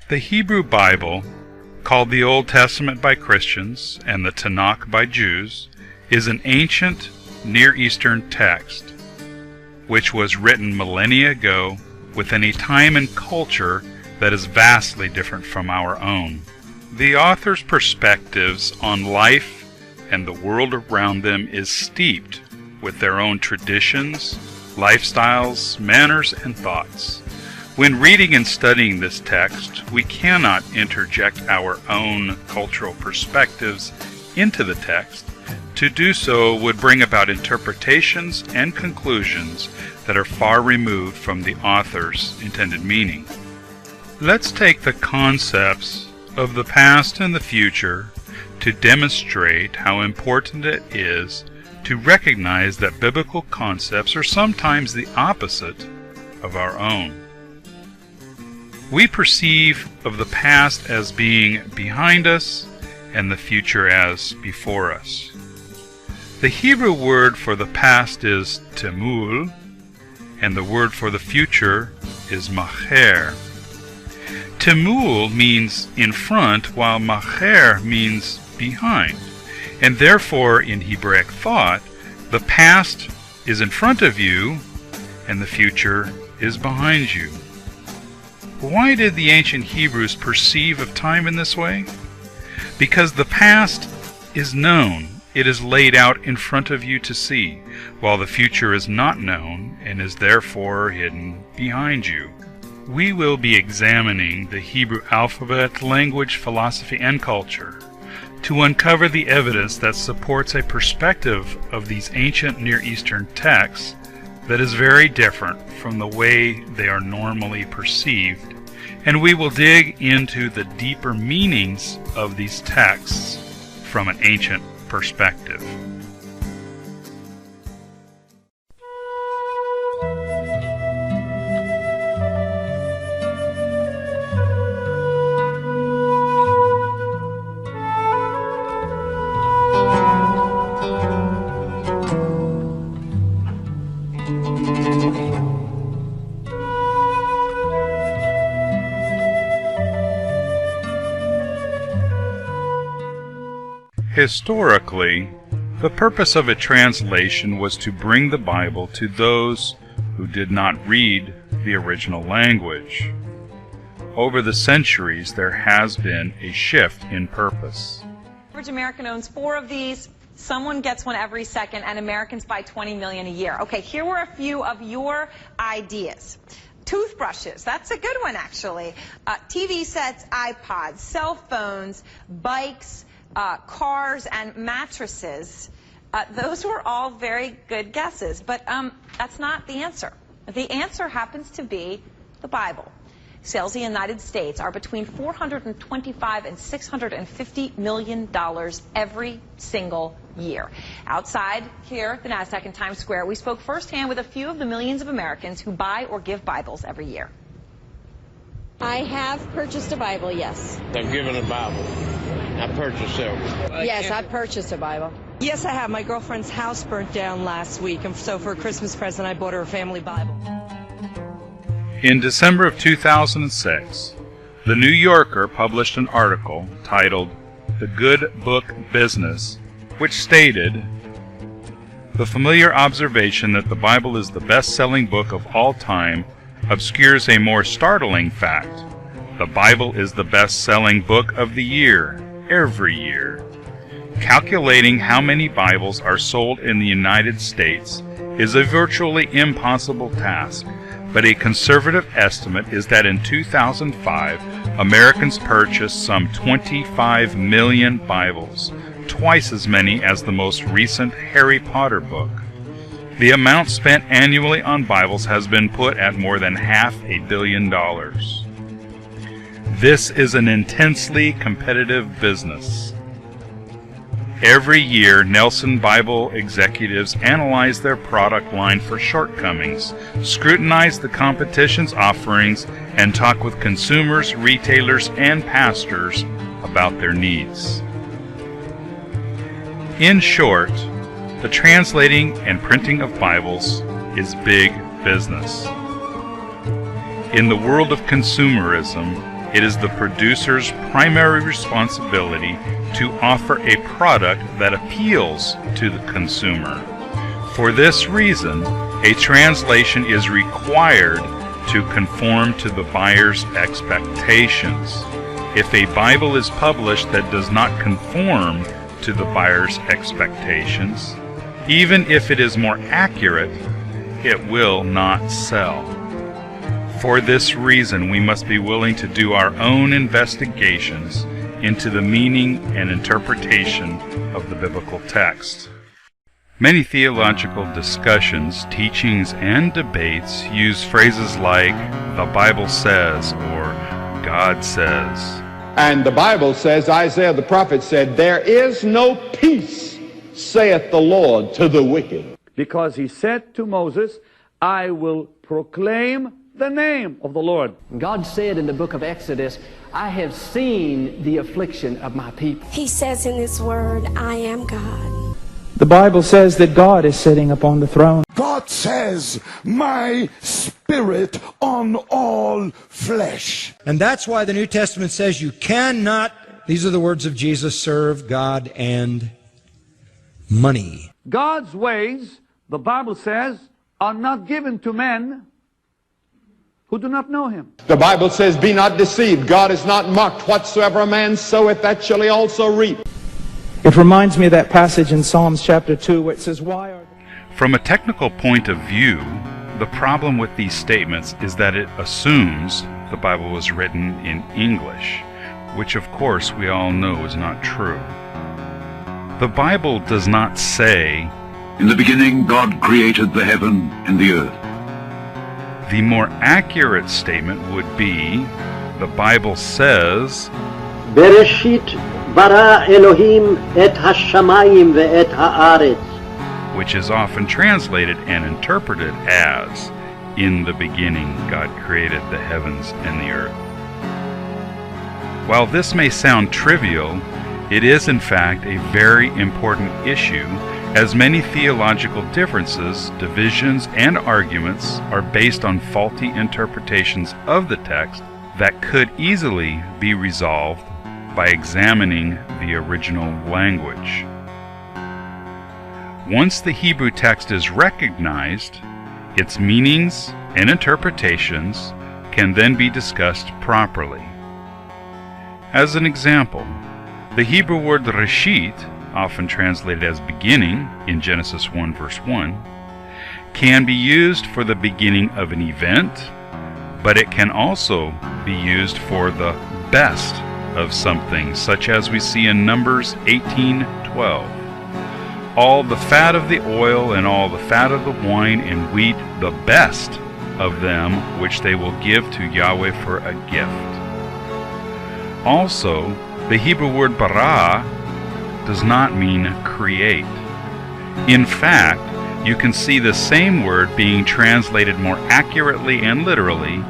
The Hebrew Bible, called the Old Testament by Christians and the Tanakh by Jews, is an ancient Near Eastern text which was written millennia ago within a time and culture that is vastly different from our own. The author's perspectives on life and the world around them is steeped with their own traditions, lifestyles, manners, and thoughts. When reading and studying this text, we cannot interject our own cultural perspectives into the text. To do so would bring about interpretations and conclusions that are far removed from the author's intended meaning. Let's take the concepts of the past and the future to demonstrate how important it is to recognize that biblical concepts are sometimes the opposite of our own. We perceive of the past as being behind us and the future as before us. The Hebrew word for the past is temul, and the word for the future is macher. Temul means in front, while macher means behind, and therefore in Hebraic thought, the past is in front of you and the future is behind you. Why did the ancient Hebrews perceive of time in this way? Because the past is known. It is laid out in front of you to see, while the future is not known and is therefore hidden behind you. We will be examining the Hebrew alphabet, language, philosophy, and culture to uncover the evidence that supports a perspective of these ancient Near Eastern texts that is very different from the way they are normally perceived, and we will dig into the deeper meanings of these texts from an ancient perspective. Historically, the purpose of a translation was to bring the Bible to those who did not read the original language. Over the centuries, there has been a shift in purpose. The average American owns 4 of these. Someone gets one every second, and Americans buy 20 million a year. Okay, here were a few of your ideas. Toothbrushes, that's a good one, actually. TV sets, iPods, cell phones, bikes, cars, and mattresses. Those were all very good guesses, but that's not the answer. The answer happens to be the Bible. Sales in the United States are between $425 and $650 million every single year. Outside here, the NASDAQ in Times Square, we spoke firsthand with a few of the millions of Americans who buy or give Bibles every year. I have purchased a Bible, yes. I've given a Bible. I purchased several. Yes, I purchased a Bible. Yes, I have. My girlfriend's house burnt down last week, and so for a Christmas present, I bought her a family Bible. In December of 2006, The New Yorker published an article titled "The Good Book Business," which stated, "The familiar observation that the Bible is the best-selling book of all time obscures a more startling fact. The Bible is the best-selling book of the year, every year. Calculating how many Bibles are sold in the United States is a virtually impossible task, but a conservative estimate is that in 2005, Americans purchased some 25 million Bibles, twice as many as the most recent Harry Potter book. The amount spent annually on Bibles has been put at more than $500 million. This is an intensely competitive business. Every year, Nelson Bible executives analyze their product line for shortcomings, scrutinize the competition's offerings, and talk with consumers, retailers, and pastors about their needs. In short, the translating and printing of Bibles is big business. In the world of consumerism, it is the producer's primary responsibility to offer a product that appeals to the consumer. For this reason, a translation is required to conform to the buyer's expectations. If a Bible is published that does not conform to the buyer's expectations, even if it is more accurate, it will not sell. For this reason, we must be willing to do our own investigations into the meaning and interpretation of the biblical text. Many theological discussions, teachings, and debates use phrases like, "the Bible says," or "God says." And the Bible says, Isaiah the prophet said, "There is no peace, saith the Lord, to the wicked." Because he said to Moses, "I will proclaim the name of the Lord." God said in the book of Exodus, "I have seen the affliction of my people." He says in his word, "I am God." The Bible says that God is sitting upon the throne. God says, "My spirit on all flesh." And that's why the New Testament says you cannot, these are the words of Jesus, serve God and money. God's ways, the Bible says, are not given to men who do not know him. The Bible says, "Be not deceived. God is not mocked. Whatsoever a man soweth, that shall he also reap." It reminds me of that passage in Psalms chapter 2 where it says, "Why are..." From a technical point of view, the problem with these statements is that it assumes the Bible was written in English, which of course we all know is not true. The Bible does not say, "In the beginning God created the heaven and the earth." The more accurate statement would be, the Bible says, "Bereshit bara Elohim et hashamayim ve'et haaretz," which is often translated and interpreted as, "In the beginning God created the heavens and the earth." While this may sound trivial, it is in fact a very important issue, as many theological differences, divisions, and arguments are based on faulty interpretations of the text that could easily be resolved by examining the original language. Once the Hebrew text is recognized, its meanings and interpretations can then be discussed properly. As an example, the Hebrew word Reshit, often translated as beginning in Genesis 1 verse 1, can be used for the beginning of an event, but it can also be used for the best of something, such as we see in Numbers 18:12. "All the fat of the oil and all the fat of the wine and wheat, the best of them, which they will give to Yahweh for a gift." Also, the Hebrew word bara does not mean create. In fact, you can see the same word being translated more accurately and literally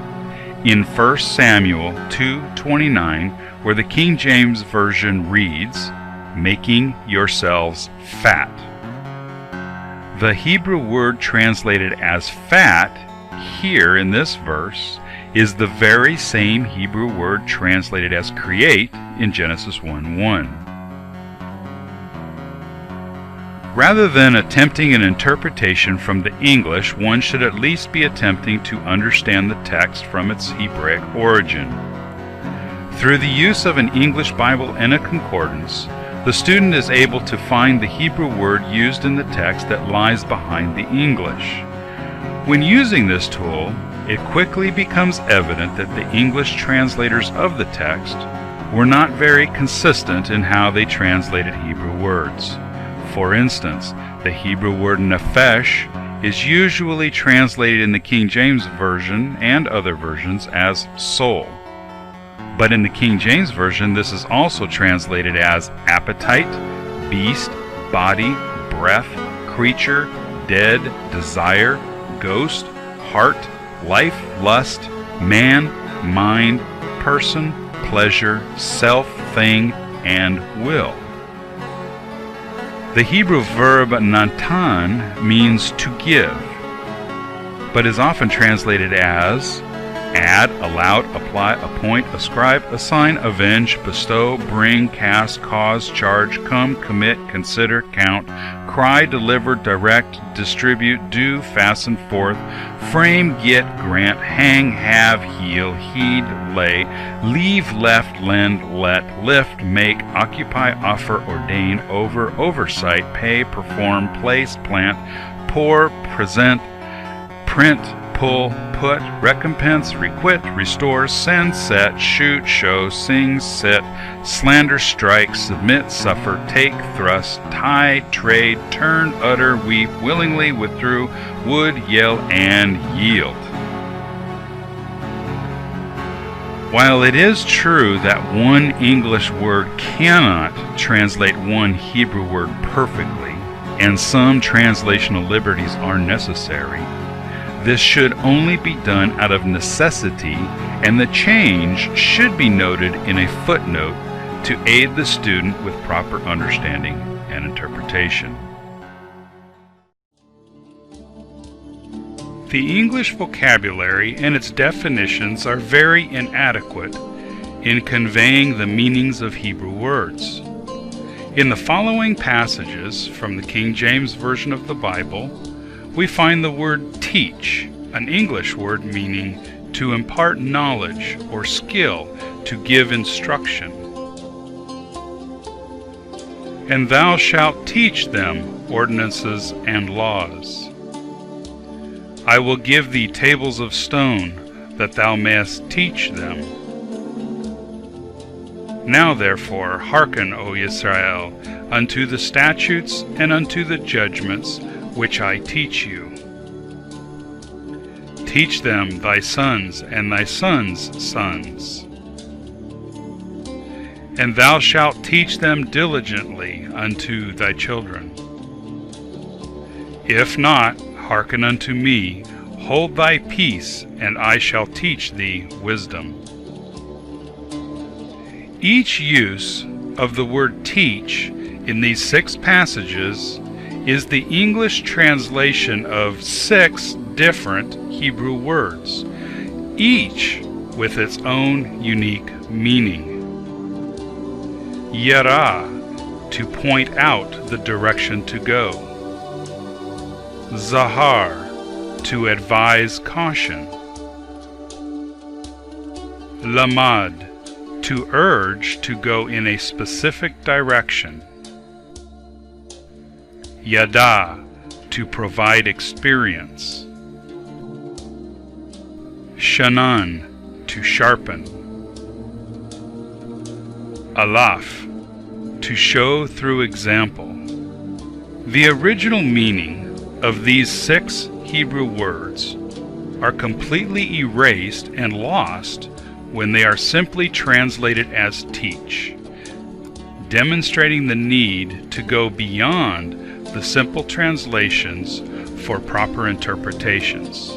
in 1 Samuel 2:29, where the King James Version reads, "making yourselves fat." The Hebrew word translated as fat here in this verse is the very same Hebrew word translated as create in Genesis 1:1. Rather than attempting an interpretation from the English, one should at least be attempting to understand the text from its Hebraic origin. Through the use of an English Bible and a concordance, the student is able to find the Hebrew word used in the text that lies behind the English. When using this tool, it quickly becomes evident that the English translators of the text were not very consistent in how they translated Hebrew words. For instance, the Hebrew word nephesh is usually translated in the King James Version and other versions as soul. But in the King James Version, this is also translated as appetite, beast, body, breath, creature, dead, desire, ghost, heart, life, lust, man, mind, person, pleasure, self, thing, and will. The Hebrew verb natan means to give, but is often translated as add, allowed, apply, appoint, ascribe, assign, avenge, bestow, bring, cast, cause, charge, come, commit, consider, count, cry, deliver, direct, distribute, do, fasten forth, frame, get, grant, hang, have, heal, heed, lay, leave, left, lend, let, lift, make, occupy, offer, ordain, over, oversight, pay, perform, place, plant, pour, present, print, pull, put, recompense, requite, restore, send, set, shoot, show, sing, sit, slander, strike, submit, suffer, take, thrust, tie, trade, turn, utter, weep, willingly, withdrew, would, yell, and yield. While it is true that one English word cannot translate one Hebrew word perfectly, and some translational liberties are necessary, this should only be done out of necessity, and the change should be noted in a footnote to aid the student with proper understanding and interpretation. The English vocabulary and its definitions are very inadequate in conveying the meanings of Hebrew words. In the following passages from the King James Version of the Bible, we find the word teach, an English word meaning to impart knowledge or skill, to give instruction. And thou shalt teach them ordinances and laws. I will give thee tables of stone, that thou mayest teach them. Now therefore hearken, O Israel, unto the statutes and unto the judgments which I teach you. Teach them thy sons and thy sons' sons. And thou shalt teach them diligently unto thy children. If not, hearken unto me, hold thy peace, and I shall teach thee wisdom. Each use of the word teach in these 6 passages is the English translation of 6 different Hebrew words, each with its own unique meaning. Yara, to point out the direction to go. Zahar, to advise caution. Lamad, to urge to go in a specific direction. Yada, to provide experience. Shanan, to sharpen. Alaf, to show through example. The original meaning of these 6 Hebrew words are completely erased and lost when they are simply translated as teach, demonstrating the need to go beyond the simple translations for proper interpretations.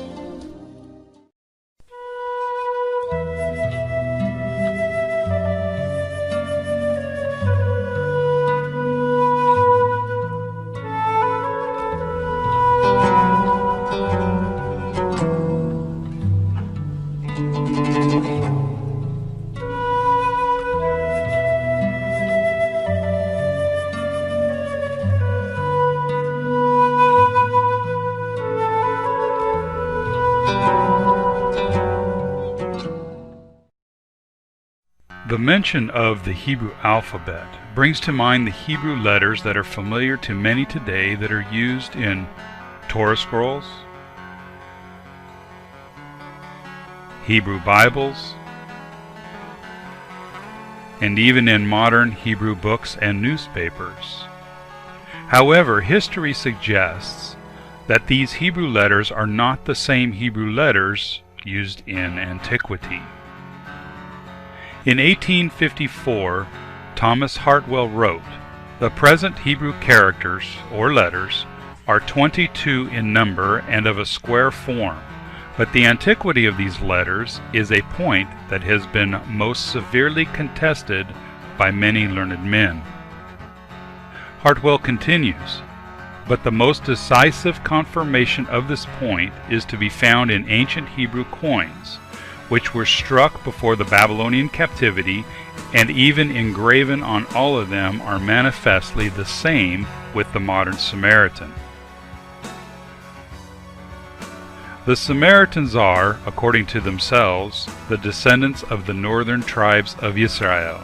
The mention of the Hebrew alphabet brings to mind the Hebrew letters that are familiar to many today that are used in Torah scrolls, Hebrew Bibles, and even in modern Hebrew books and newspapers. However, history suggests that these Hebrew letters are not the same Hebrew letters used in antiquity. In 1854, Thomas Hartwell wrote, "The present Hebrew characters, or letters, are 22 in number and of a square form, but the antiquity of these letters is a point that has been most severely contested by many learned men." Hartwell continues, "But the most decisive confirmation of this point is to be found in ancient Hebrew coins, which were struck before the Babylonian captivity, and even engraven on all of them are manifestly the same with the modern Samaritan. The Samaritans are, according to themselves, the descendants of the northern tribes of Israel,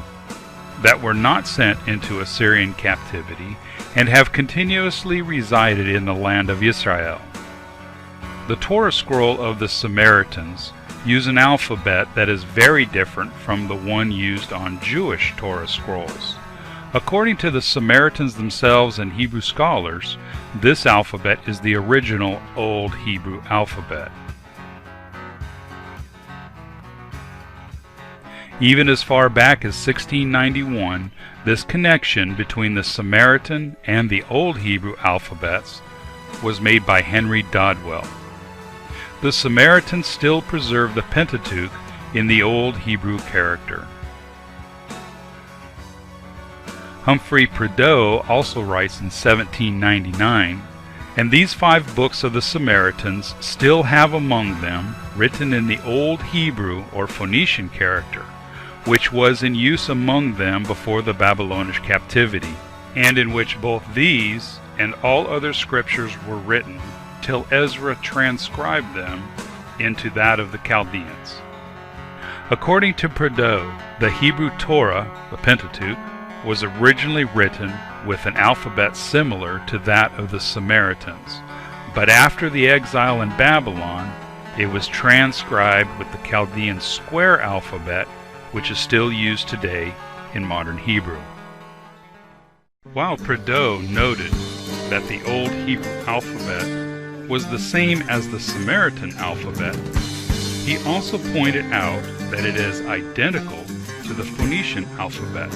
that were not sent into Assyrian captivity, and have continuously resided in the land of Israel. The Torah scroll of the Samaritans use an alphabet that is very different from the one used on Jewish Torah scrolls. According to the Samaritans themselves and Hebrew scholars, this alphabet is the original Old Hebrew alphabet. Even as far back as 1691, this connection between the Samaritan and the Old Hebrew alphabets was made by Henry Dodwell. The Samaritans still preserve the Pentateuch in the Old Hebrew character. Humphrey Prideaux also writes in 1799, and these 5 books of the Samaritans still have among them, written in the Old Hebrew or Phoenician character, which was in use among them before the Babylonish captivity, and in which both these and all other scriptures were written, till Ezra transcribed them into that of the Chaldeans. According to Prideaux, the Hebrew Torah, the Pentateuch, was originally written with an alphabet similar to that of the Samaritans, but after the exile in Babylon, it was transcribed with the Chaldean square alphabet, which is still used today in modern Hebrew. While Prideaux noted that the Old Hebrew alphabet was the same as the Samaritan alphabet, he also pointed out that it is identical to the Phoenician alphabet.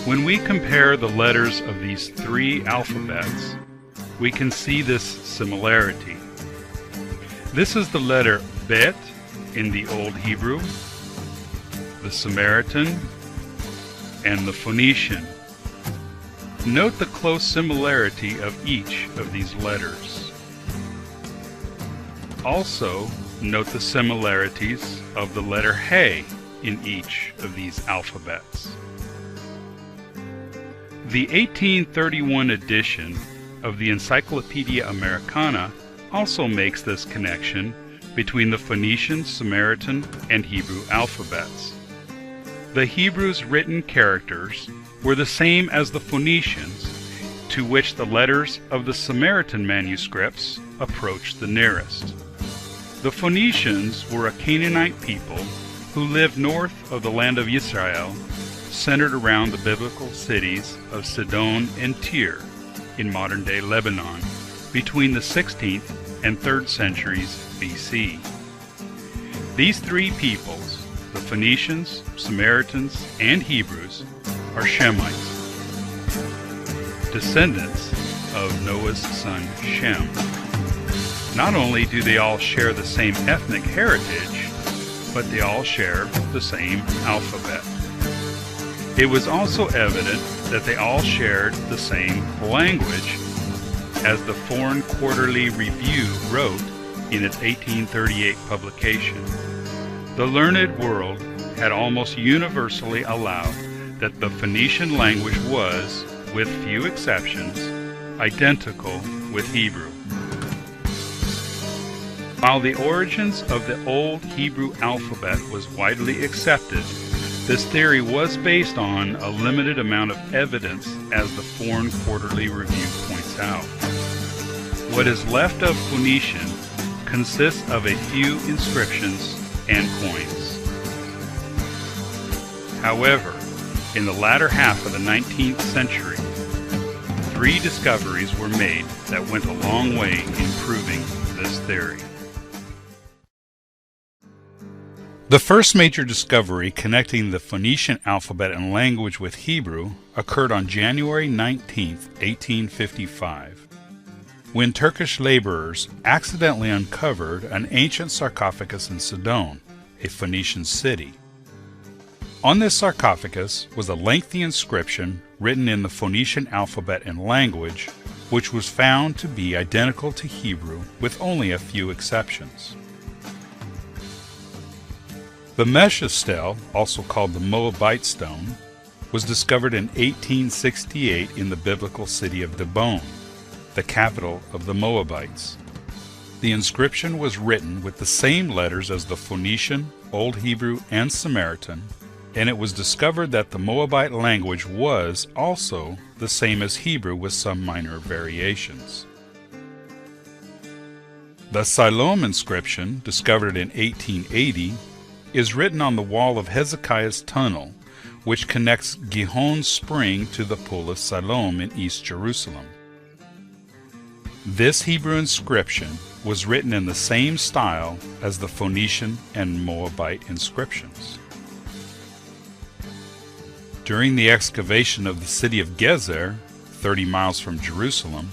When we compare the letters of these 3 alphabets, we can see this similarity. This is the letter Bet in the Old Hebrew, the Samaritan, and the Phoenician. Note the close similarity of each of these letters. Also, note the similarities of the letter He in each of these alphabets. The 1831 edition of the Encyclopedia Americana also makes this connection between the Phoenician, Samaritan, and Hebrew alphabets. The Hebrew's written characters were the same as the Phoenicians, to which the letters of the Samaritan manuscripts approached the nearest. The Phoenicians were a Canaanite people who lived north of the land of Israel, centered around the biblical cities of Sidon and Tyre in modern-day Lebanon, between the 16th and 3rd centuries BC. These 3 peoples, the Phoenicians, Samaritans, and Hebrews, are Shemites, descendants of Noah's son Shem. Not only do they all share the same ethnic heritage, but they all share the same alphabet. It was also evident that they all shared the same language, as the Foreign Quarterly Review wrote in its 1838 publication. The learned world had almost universally allowed that the Phoenician language was, with few exceptions, identical with Hebrew. While the origins of the Old Hebrew alphabet was widely accepted, this theory was based on a limited amount of evidence, as the Foreign Quarterly Review points out. What is left of Phoenician consists of a few inscriptions and coins. However, in the latter half of the 19th century, 3 discoveries were made that went a long way in proving this theory. The first major discovery connecting the Phoenician alphabet and language with Hebrew occurred on January 19, 1855, when Turkish laborers accidentally uncovered an ancient sarcophagus in Sidon, a Phoenician city. On this sarcophagus was a lengthy inscription written in the Phoenician alphabet and language, which was found to be identical to Hebrew with only a few exceptions. The Mesha stele, also called the Moabite stone, was discovered in 1868 in the biblical city of Dibon, the capital of the Moabites. The inscription was written with the same letters as the Phoenician, Old Hebrew, and Samaritan, and it was discovered that the Moabite language was also the same as Hebrew with some minor variations. The Siloam inscription, discovered in 1880, is written on the wall of Hezekiah's tunnel, which connects Gihon Spring to the Pool of Siloam in East Jerusalem. This Hebrew inscription was written in the same style as the Phoenician and Moabite inscriptions. During the excavation of the city of Gezer, 30 miles from Jerusalem,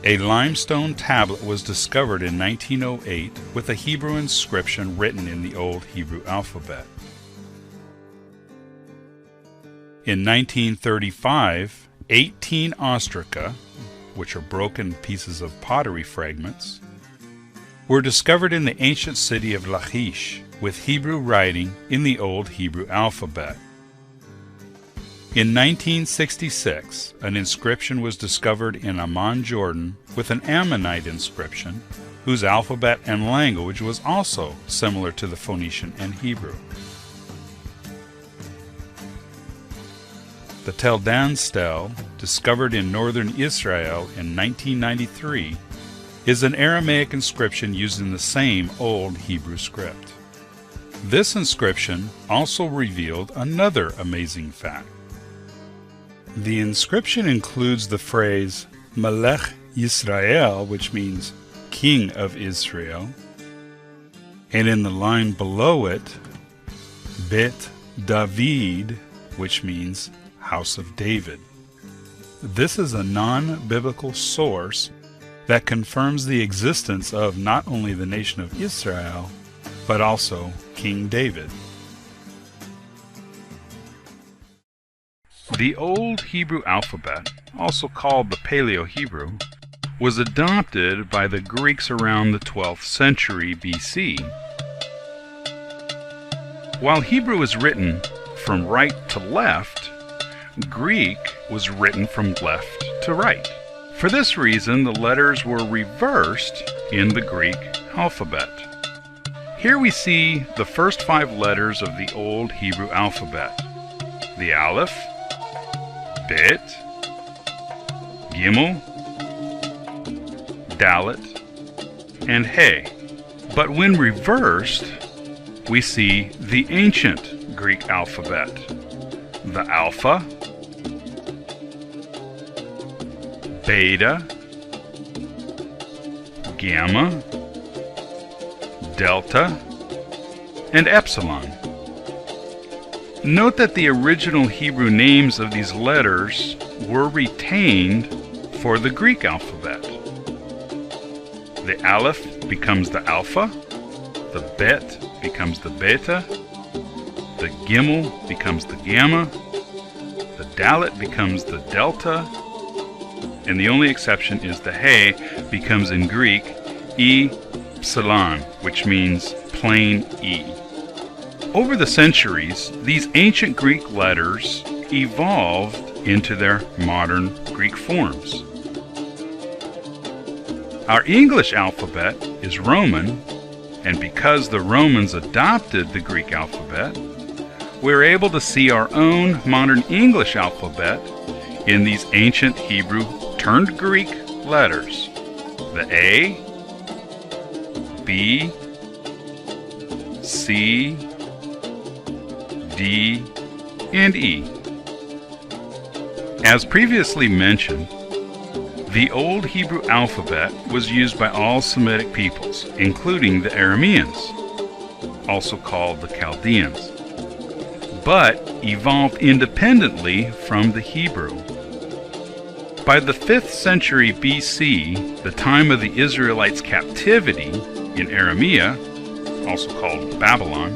a limestone tablet was discovered in 1908 with a Hebrew inscription written in the Old Hebrew alphabet. In 1935, 18 ostraca, which are broken pieces of pottery fragments, were discovered in the ancient city of Lachish with Hebrew writing in the Old Hebrew alphabet. In 1966, an inscription was discovered in Amman, Jordan, with an Ammonite inscription, whose alphabet and language was also similar to the Phoenician and Hebrew. The Tel Dan stele, discovered in northern Israel in 1993, is an Aramaic inscription using the same Old Hebrew script. This inscription also revealed another amazing fact. The inscription includes the phrase Melech Yisrael, which means King of Israel, and in the line below it, Bet David, which means House of David. This is a non-biblical source that confirms the existence of not only the nation of Israel, but also King David. The Old Hebrew alphabet, also called the Paleo-Hebrew, was adopted by the Greeks around the 12th century BC. While Hebrew is written from right to left, Greek was written from left to right. For this reason, the letters were reversed in the Greek alphabet. Here we see the first 5 letters of the Old Hebrew alphabet: the Aleph, Bet, Gimel, Dalet, and He. But when reversed, we see the ancient Greek alphabet: the Alpha, Beta, Gamma, Delta, and Epsilon. Note that the original Hebrew names of these letters were retained for the Greek alphabet. The Aleph becomes the Alpha, the Bet becomes the Beta, the Gimel becomes the Gamma, the Dalet becomes the Delta, and the only exception is the He becomes in Greek Epsilon, which means plain E. Over the centuries, these ancient Greek letters evolved into their modern Greek forms. Our English alphabet is Roman, and because the Romans adopted the Greek alphabet, we're able to see our own modern English alphabet in these ancient Hebrew turned Greek letters: the A, B, C, D, and E. As previously mentioned, the Old Hebrew alphabet was used by all Semitic peoples, including the Arameans, also called the Chaldeans, but evolved independently from the Hebrew. By the 5th century BC, the time of the Israelites' captivity in Aramea, also called Babylon,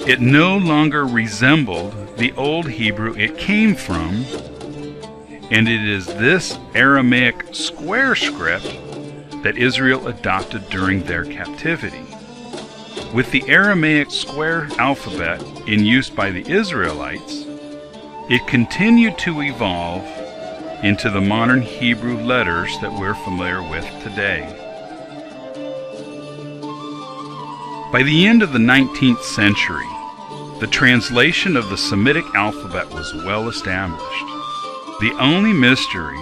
it no longer resembled the Old Hebrew it came from, and it is this Aramaic square script that Israel adopted during their captivity. With the Aramaic square alphabet in use by the Israelites, it continued to evolve into the modern Hebrew letters that we're familiar with today. By the end of the 19th century, the translation of the Semitic alphabet was well established. The only mystery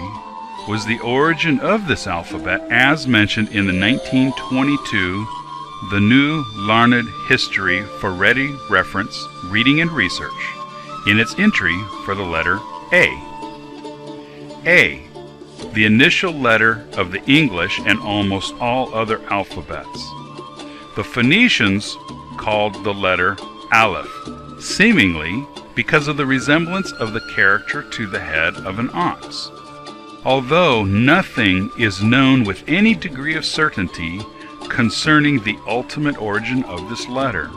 was the origin of this alphabet, as mentioned in the 1922 The New Learned History for Ready Reference, Reading and Research, in its entry for the letter A. A, the initial letter of the English and almost all other alphabets. The Phoenicians called the letter Aleph, seemingly because of the resemblance of the character to the head of an ox. Although nothing is known with any degree of certainty concerning the ultimate origin of this letter.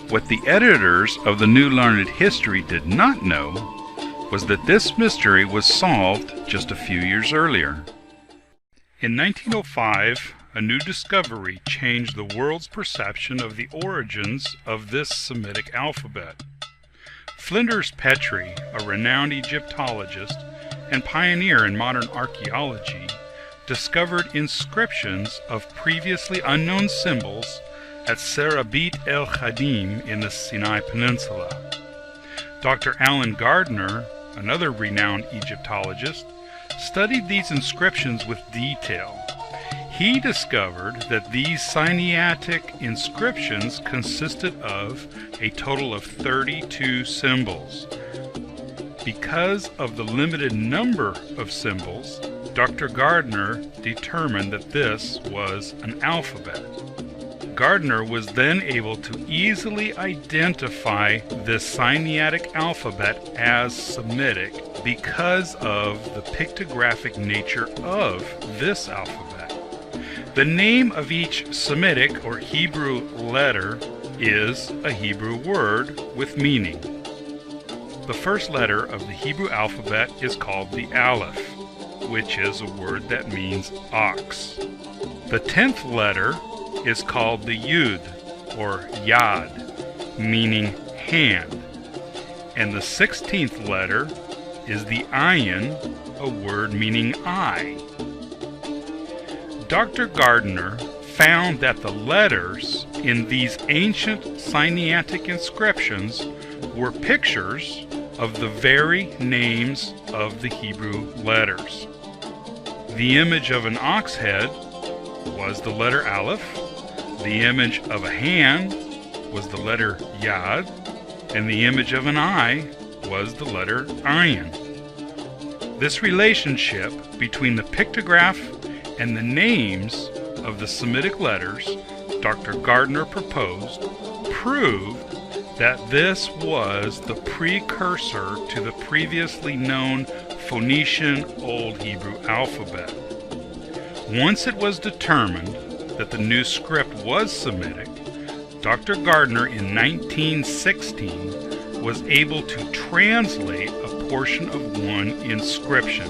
What the editors of the New Learned History did not know was that this mystery was solved just a few years earlier. In 1905, a new discovery changed the world's perception of the origins of this Semitic alphabet. Flinders Petrie, a renowned Egyptologist and pioneer in modern archaeology, discovered inscriptions of previously unknown symbols at Serabit el-Khadim in the Sinai Peninsula. Dr. Alan Gardner, another renowned Egyptologist, studied these inscriptions with detail. He discovered that these Sinaitic inscriptions consisted of a total of 32 symbols. Because of the limited number of symbols, Dr. Gardner determined that this was an alphabet. Gardner was then able to easily identify this Sinaitic alphabet as Semitic because of the pictographic nature of this alphabet. The name of each Semitic or Hebrew letter is a Hebrew word with meaning. The first letter of the Hebrew alphabet is called the Aleph, which is a word that means ox. The 10th letter is called the Yud, or Yad, meaning hand. And the 16th letter is the Ayin, a word meaning eye. Dr. Gardner found that the letters in these ancient Sinaitic inscriptions were pictures of the very names of the Hebrew letters. The image of an ox head was the letter Aleph, the image of a hand was the letter Yad, and the image of an eye was the letter Ayin. This relationship between the pictograph and the names of the Semitic letters Dr. Gardner proposed proved that this was the precursor to the previously known Phoenician Old Hebrew alphabet. Once it was determined that the new script was Semitic, Dr. Gardner in 1916 was able to translate a portion of one inscription.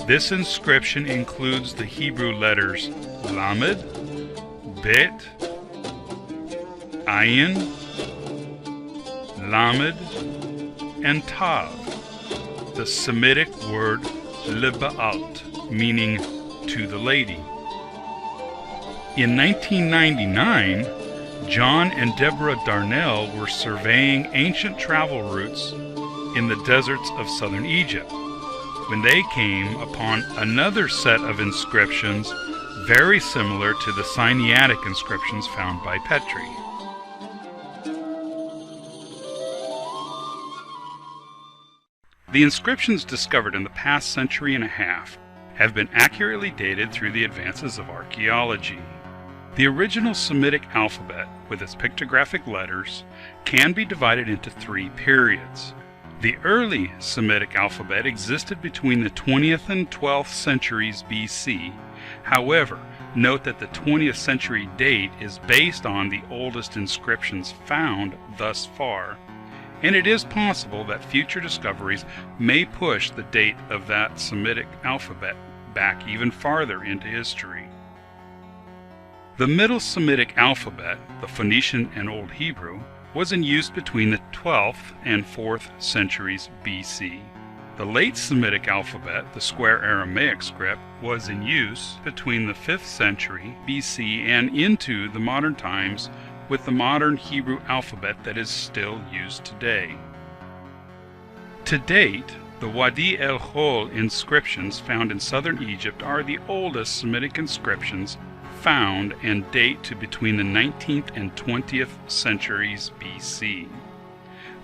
This inscription includes the Hebrew letters Lamed, Bet, Ayin, Lamed, and Tav, the Semitic word Liba'alt, meaning to the lady. In 1999, John and Deborah Darnell were surveying ancient travel routes in the deserts of southern Egypt when they came upon another set of inscriptions very similar to the Sinaitic inscriptions found by Petrie. The inscriptions discovered in the past century and a half have been accurately dated through the advances of archaeology. The original Semitic alphabet, with its pictographic letters, can be divided into 3 periods. The early Semitic alphabet existed between the 20th and 12th centuries BC. However, note that the 20th century date is based on the oldest inscriptions found thus far, and it is possible that future discoveries may push the date of that Semitic alphabet back even farther into history. The Middle Semitic alphabet, the Phoenician and Old Hebrew, was in use between the 12th and 4th centuries BC. The Late Semitic alphabet, the Square Aramaic script, was in use between the 5th century BC and into the modern times with the modern Hebrew alphabet that is still used today. To date, the Wadi el-Hol inscriptions found in southern Egypt are the oldest Semitic inscriptions found and date to between the 19th and 20th centuries BC.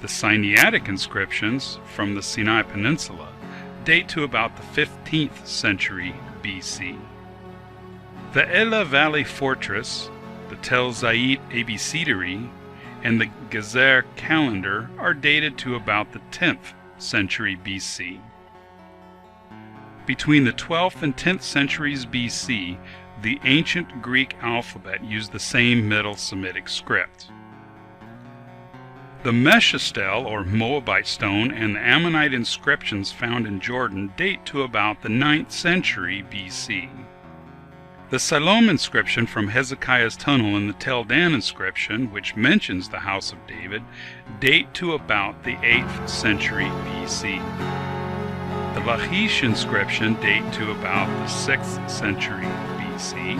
The Sinaitic inscriptions from the Sinai Peninsula date to about the 15th century BC. The Ela Valley Fortress, the Tel Zayit Abecedary, and the Gezer calendar are dated to about the 10th century BC. Between the 12th and 10th centuries BC, the ancient Greek alphabet used the same Middle Semitic script. The Meshestel, or Moabite stone, and the Ammonite inscriptions found in Jordan date to about the 9th century BC. The Siloam inscription from Hezekiah's tunnel and the Tel Dan inscription, which mentions the house of David, date to about the 8th century BC. The Lachish inscription date to about the 6th century BC,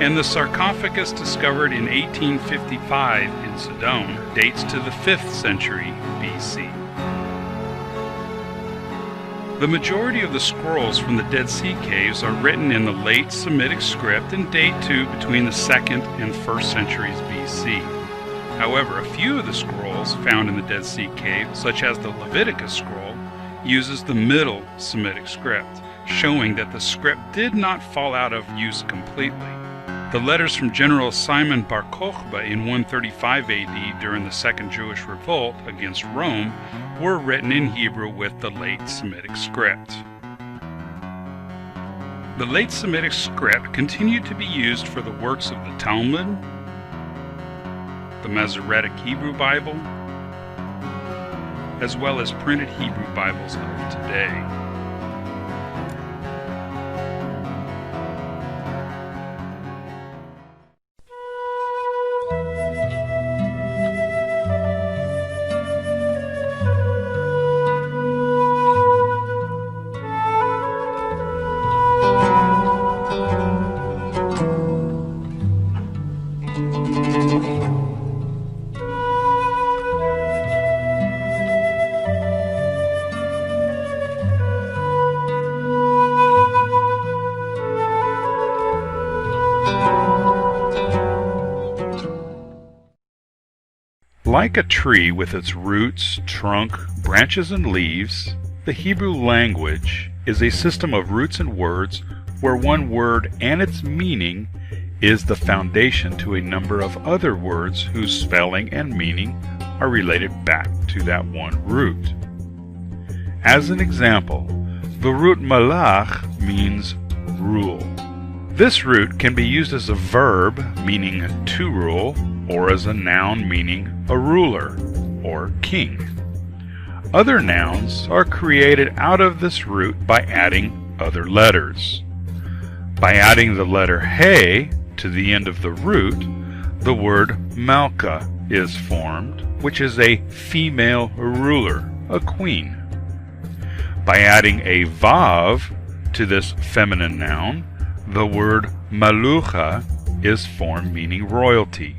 and the sarcophagus discovered in 1855 in Sidon dates to the 5th century BC. The majority of the scrolls from the Dead Sea caves are written in the late Semitic script and date to between the 2nd and 1st centuries BC. However, a few of the scrolls found in the Dead Sea cave, such as the Leviticus scroll, uses the Middle Semitic script, showing that the script did not fall out of use completely. The letters from General Simon Bar Kokhba in 135 AD during the Second Jewish Revolt against Rome were written in Hebrew with the late Semitic script. The late Semitic script continued to be used for the works of the Talmud, the Masoretic Hebrew Bible, as well as printed Hebrew Bibles of today. Like a tree with its roots, trunk, branches, and leaves, the Hebrew language is a system of roots and words where one word and its meaning is the foundation to a number of other words whose spelling and meaning are related back to that one root. As an example, the root malach means rule. This root can be used as a verb meaning to rule, or as a noun meaning a ruler or king. Other nouns are created out of this root by adding other letters. By adding the letter he to the end of the root, the word Malka is formed, which is a female ruler, a queen. By adding a vav to this feminine noun, the word Malucha is formed, meaning royalty.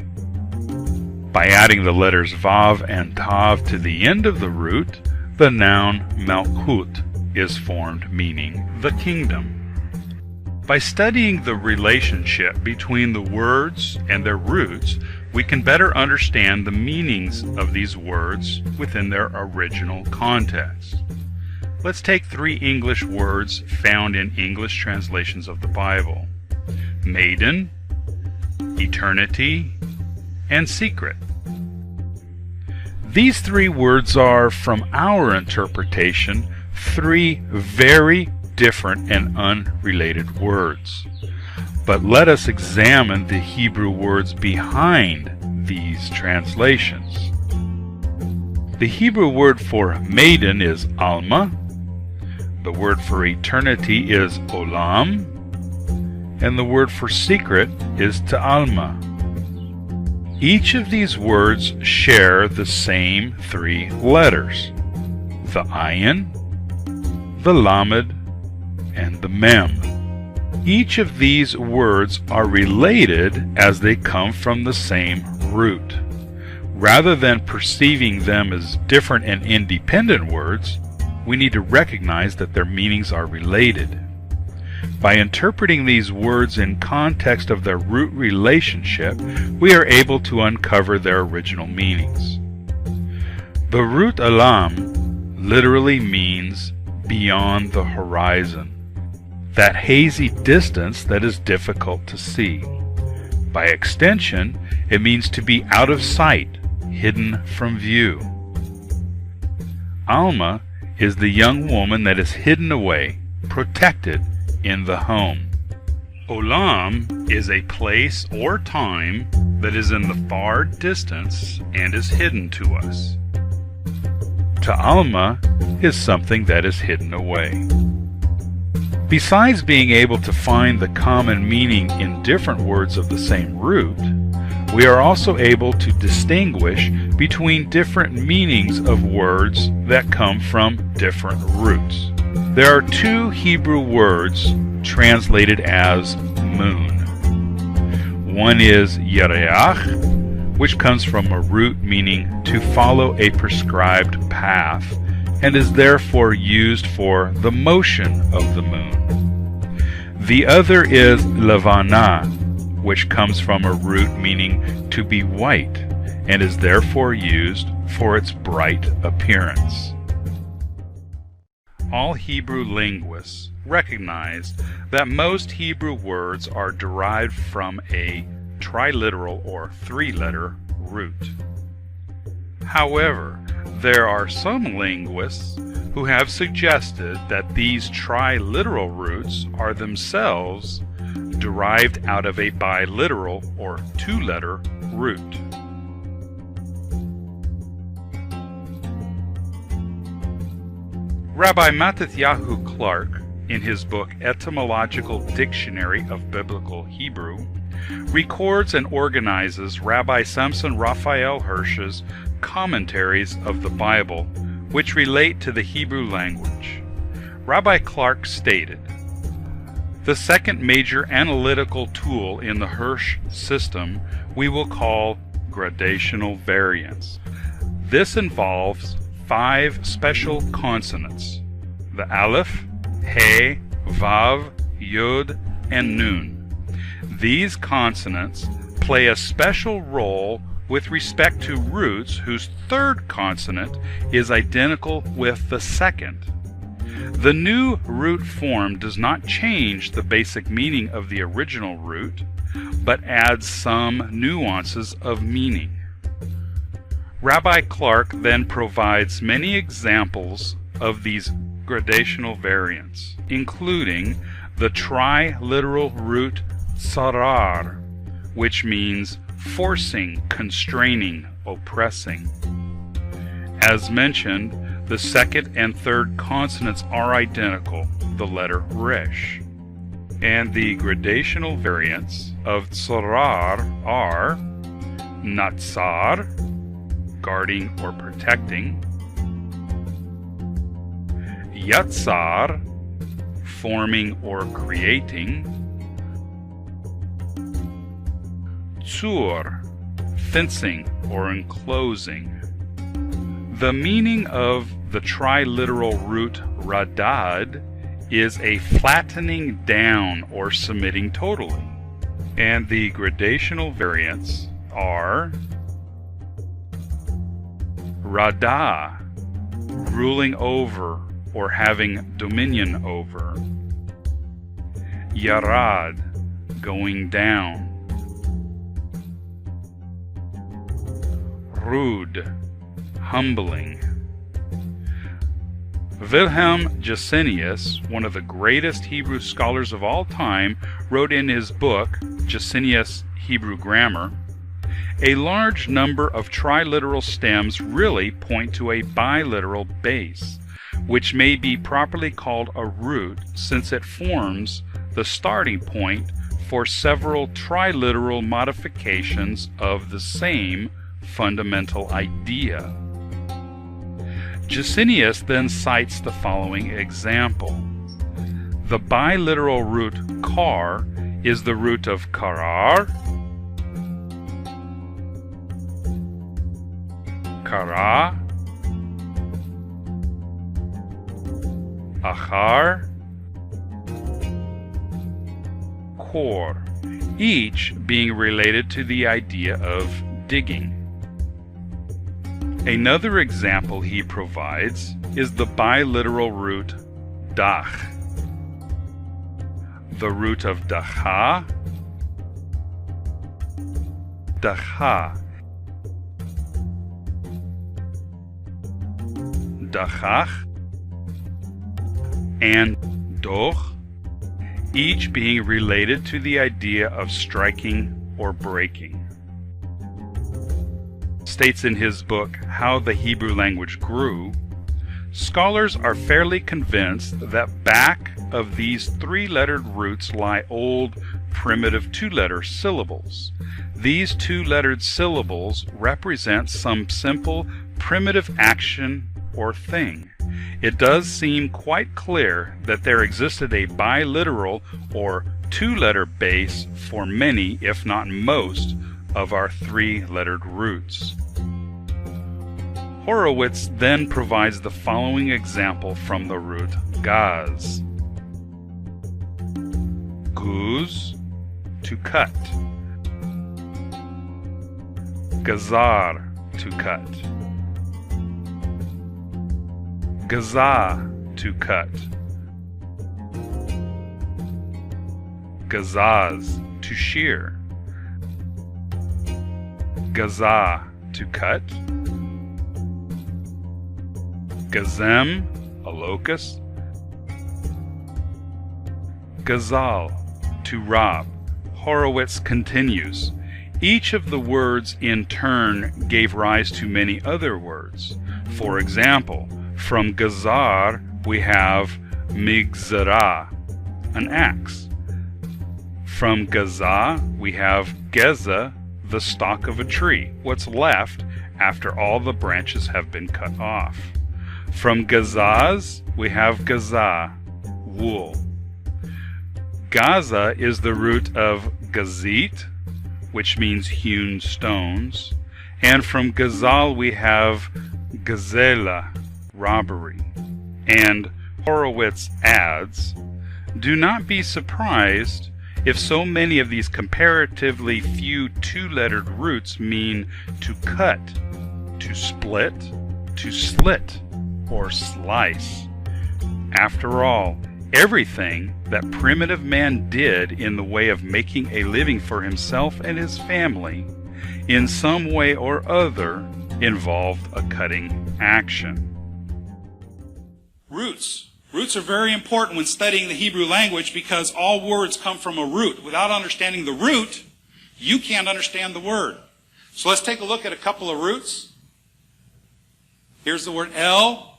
By adding the letters Vav and Tav to the end of the root, the noun Malkut is formed, meaning the kingdom. By studying the relationship between the words and their roots, we can better understand the meanings of these words within their original context. Let's take 3 English words found in English translations of the Bible: maiden, eternity, and secret. These 3 words are, from our interpretation, 3 very different and unrelated words. But let us examine the Hebrew words behind these translations. The Hebrew word for maiden is alma. The word for eternity is olam. and the word for secret is ta'alma. Each of these words share the same three letters: the ayin, the lamed, and the mem. Each of these words are related as they come from the same root. Rather than perceiving them as different and independent words, we need to recognize that their meanings are related. By interpreting these words in context of their root relationship, we are able to uncover their original meanings. The root alam literally means beyond the horizon, that hazy distance that is difficult to see. By extension, it means to be out of sight, hidden from view. Alma is the young woman that is hidden away, protected in the home. Olam is a place or time that is in the far distance and is hidden to us. Ta'alma is something that is hidden away. Besides being able to find the common meaning in different words of the same root, we are also able to distinguish between different meanings of words that come from different roots. There are two Hebrew words translated as moon. One is yereach, which comes from a root meaning to follow a prescribed path, and is therefore used for the motion of the moon. The other is levana, which comes from a root meaning to be white, and is therefore used for its bright appearance. All Hebrew linguists recognize that most Hebrew words are derived from a triliteral or three-letter root. However, there are some linguists who have suggested that these triliteral roots are themselves derived out of a biliteral or two-letter root. Rabbi Mattatyahu Clark, in his book Etymological Dictionary of Biblical Hebrew, records and organizes Rabbi Samson Raphael Hirsch's commentaries of the Bible, which relate to the Hebrew language. Rabbi Clark stated, "The second major analytical tool in the Hirsch system we will call gradational variance. This involves 5 special consonants: the aleph, he, vav, yud, and nun. These consonants play a special role with respect to roots whose third consonant is identical with the second. The new root form does not change the basic meaning of the original root, but adds some nuances of meaning." Rabbi Clark then provides many examples of these gradational variants, including the triliteral root sarar, which means forcing, constraining, oppressing. As mentioned, the second and third consonants are identical, the letter resh. And the gradational variants of sarar are natsar, guarding or protecting; yatsar, forming or creating; tsur, fencing or enclosing. The meaning of the triliteral root radad is a flattening down or submitting totally. And the gradational variants are Radah, ruling over or having dominion over; Yarad, going down; Rud, humbling. Wilhelm Gesenius, one of the greatest Hebrew scholars of all time, wrote in his book, Gesenius' Hebrew Grammar, "A large number of triliteral stems really point to a biliteral base, which may be properly called a root since it forms the starting point for several triliteral modifications of the same fundamental idea. Gesenius then cites the following example. The biliteral root kar is the root of karar, kara, achar, kor, each being related to the idea of digging. Another example he provides is the biliteral root dach. The root of dacha, dacha, dachach, and doch, each being related to the idea of striking or breaking. States in his book, How the Hebrew Language Grew, scholars are fairly convinced that back of these three-lettered roots lie old, primitive two-letter syllables. These two-lettered syllables represent some simple, primitive action or thing. It does seem quite clear that there existed a biliteral or two-letter base for many, if not most, of our three-lettered roots. Horowitz then provides the following example from the root gaz. Guz, to cut. Gazar, to cut. Gaza, to cut. Gazaz, to shear. Gaza, to cut. Gazem, a locust. Gazal, to rob. Horowitz continues, each of the words in turn gave rise to many other words. For example, from gazar we have migzara, an axe. From gaza we have geza, the stalk of a tree, what's left after all the branches have been cut off. From gazaz we have gaza, wool. Gaza is the root of gazit, which means hewn stones, and from gazal we have gazela, robbery. And Horowitz adds, do not be surprised if so many of these comparatively few two-lettered roots mean to cut, to split, to slit, or slice. After all, everything that primitive man did in the way of making a living for himself and his family, in some way or other, involved a cutting action. Roots. Roots are very important when studying the Hebrew language because all words come from a root. Without understanding the root, you can't understand the word. So let's take a look at a couple of roots. Here's the word El.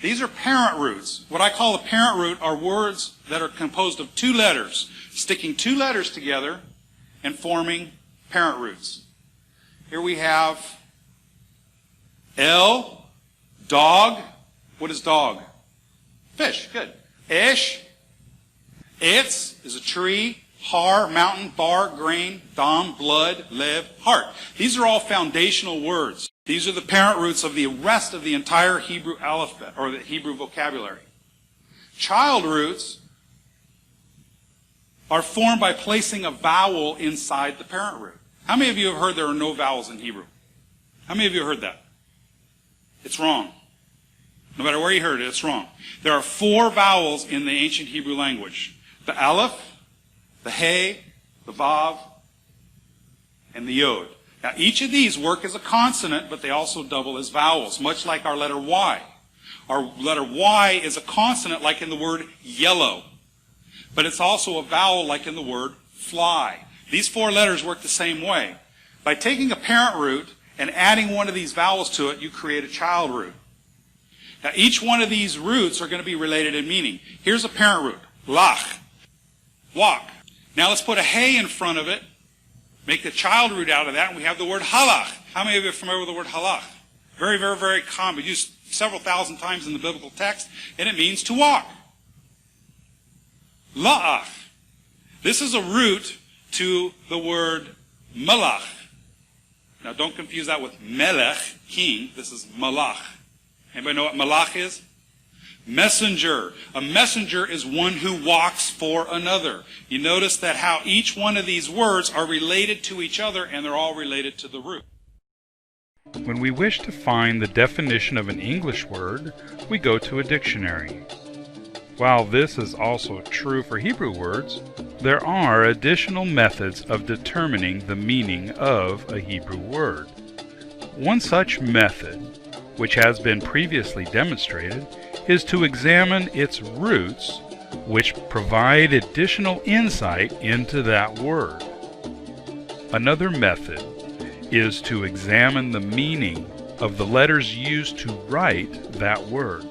These are parent roots. What I call a parent root are words that are composed of two letters, sticking two letters together and forming parent roots. Here we have El, dog. What is dog? Fish, good. Esh, etz is a tree. Har, mountain. Bar, grain. Dam, blood. Lev, heart. These are all foundational words. These are the parent roots of the rest of the entire Hebrew alphabet, or the Hebrew vocabulary. Child roots are formed by placing a vowel inside the parent root. How many of you have heard there are no vowels in Hebrew? How many of you have heard that? It's wrong. No matter where you heard it, it's wrong. There are 4 vowels in the ancient Hebrew language. The aleph, the hey, the vav, and the yod. Now, each of these work as a consonant, but they also double as vowels, much like our letter Y. Our letter Y is a consonant like in the word yellow, but it's also a vowel like in the word fly. These 4 letters work the same way. By taking a parent root and adding one of these vowels to it, you create a child root. Now, each one of these roots are going to be related in meaning. Here's a parent root, lach, walk. Now let's put a hey in front of it, make the child root out of that, and we have the word halach. How many of you are familiar with the word halach? Very, very, very common. Used several thousand times in the biblical text, and it means to walk. La'ach. This is a root to the word malach. Now don't confuse that with melech, king. This is malach. Anybody know what malach is? Messenger. A messenger is one who walks for another. You notice that how each one of these words are related to each other, and they're all related to the root. When we wish to find the definition of an English word, we go to a dictionary. While this is also true for Hebrew words, there are additional methods of determining the meaning of a Hebrew word. One such method, which has been previously demonstrated, is to examine its roots, which provide additional insight into that word. Another method is to examine the meaning of the letters used to write that word.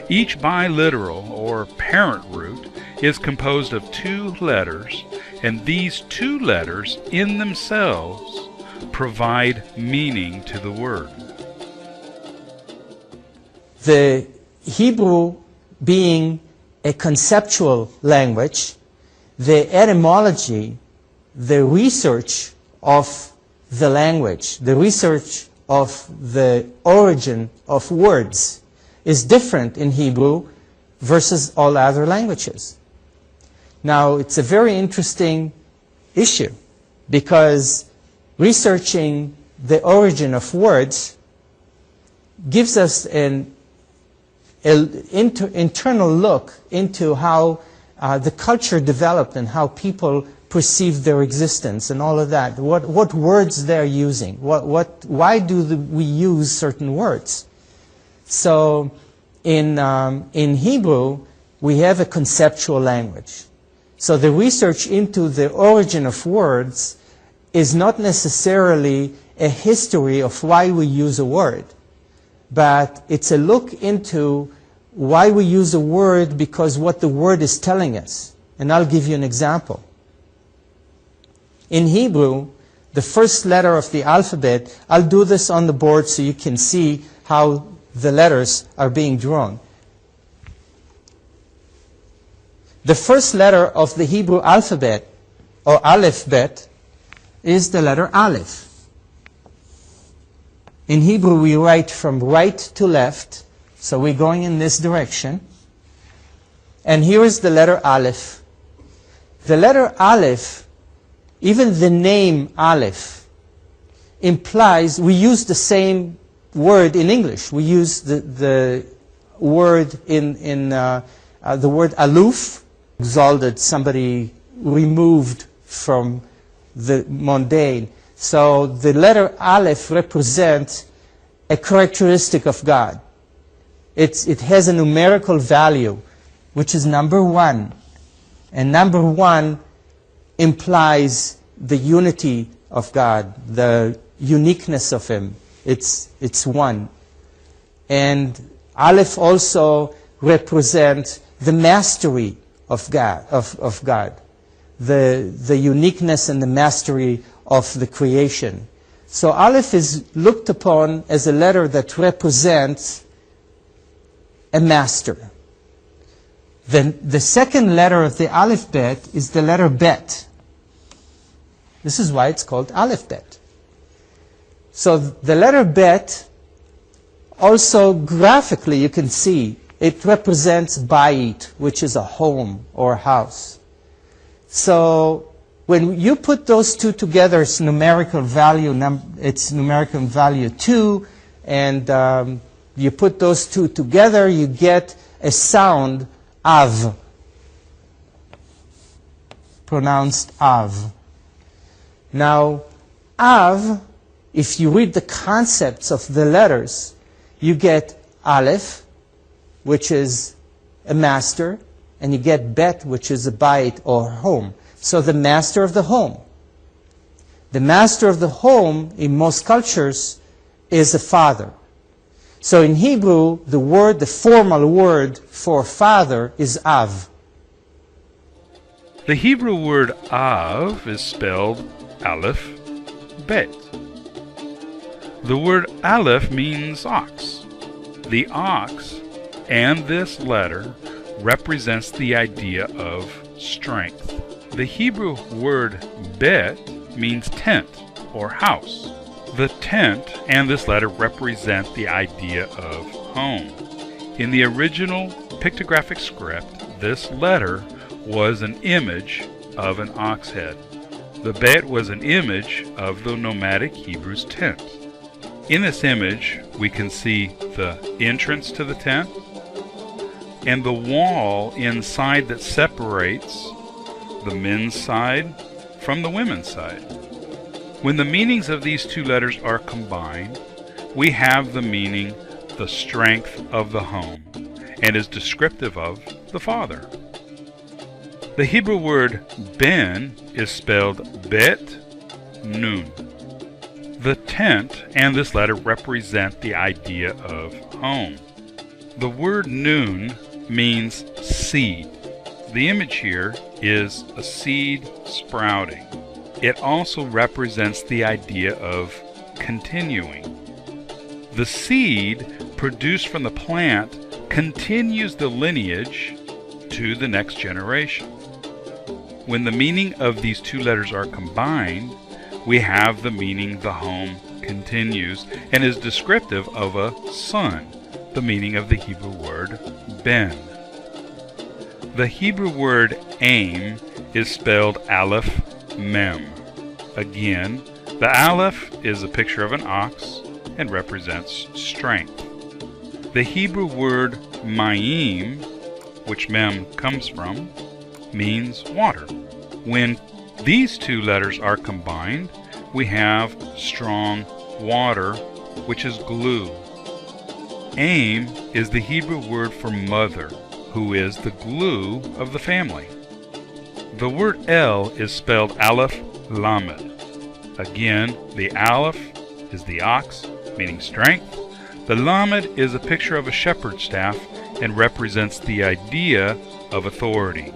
Each biliteral or parent root is composed of two letters, and these two letters in themselves provide meaning to the word. The Hebrew being a conceptual language, the etymology, the research of the language, the research of the origin of words is different in Hebrew versus all other languages. Now, it's a very interesting issue because researching the origin of words gives us an internal look into how the culture developed and how people perceive their existence and all of that. What words they're using. Why do we use certain words? So in Hebrew, we have a conceptual language. So the research into the origin of words is not necessarily a history of why we use a word, but it's a look into why we use a word because what the word is telling us. And I'll give you an example. In Hebrew, the first letter of the alphabet, I'll do this on the board so you can see how the letters are being drawn. The first letter of the Hebrew alphabet, or Aleph Bet, is the letter Aleph. In Hebrew, we write from right to left, so we're going in this direction. And here is the letter Aleph. The letter Aleph, even the name Aleph, implies, we use the same word in English. We use the word in the word aloof, exalted, somebody removed from the mundane. So the letter Aleph represents a characteristic of God. It has a numerical value, which is number 1. And number 1 implies the unity of God, the uniqueness of Him. It's 1. And Aleph also represents the mastery of God, the uniqueness and the mastery of the creation. So Aleph is looked upon as a letter that represents a master. Then the second letter of the Aleph Bet is the letter Bet. This is why it's called Aleph Bet. So the letter Bet, also graphically you can see, it represents Bayit, which is a home or a house. So when you put those two together, it's numerical value, it's numerical value 2, and you put those two together, you get a sound, Av, pronounced Av. Now, Av, if you read the concepts of the letters, you get Aleph, which is a master, and you get Bet, which is a bayit or home. So the master of the home. The master of the home in most cultures is a father. So in Hebrew, the formal word for father is Av. The Hebrew word av is spelled aleph, bet. The word aleph means ox. The ox and this letter represents the idea of strength. The Hebrew word bet means tent or house. The tent and this letter represent the idea of home. In the original pictographic script, this letter was an image of an ox head. The bet was an image of the nomadic Hebrew's tent. In this image, we can see the entrance to the tent and the wall inside that separates the men's side from the women's side. When the meanings of these two letters are combined, we have the meaning the strength of the home and is descriptive of the father. The Hebrew word ben is spelled bet nun. The tent and this letter represent the idea of home. The word nun means seed. The image here is a seed sprouting. It also represents the idea of continuing. The seed produced from the plant continues the lineage to the next generation. When the meaning of these two letters are combined, we have the meaning the home continues and is descriptive of a son, the meaning of the Hebrew word ben. The Hebrew word aim is spelled aleph mem. Again, the aleph is a picture of an ox and represents strength. The Hebrew word mayim, which mem comes from, means water. When these two letters are combined, we have strong water, which is glue. Aim is the Hebrew word for mother, who is the glue of the family. The word El is spelled aleph lamed. Again, the aleph is the ox, meaning strength. The lamed is a picture of a shepherd's staff and represents the idea of authority.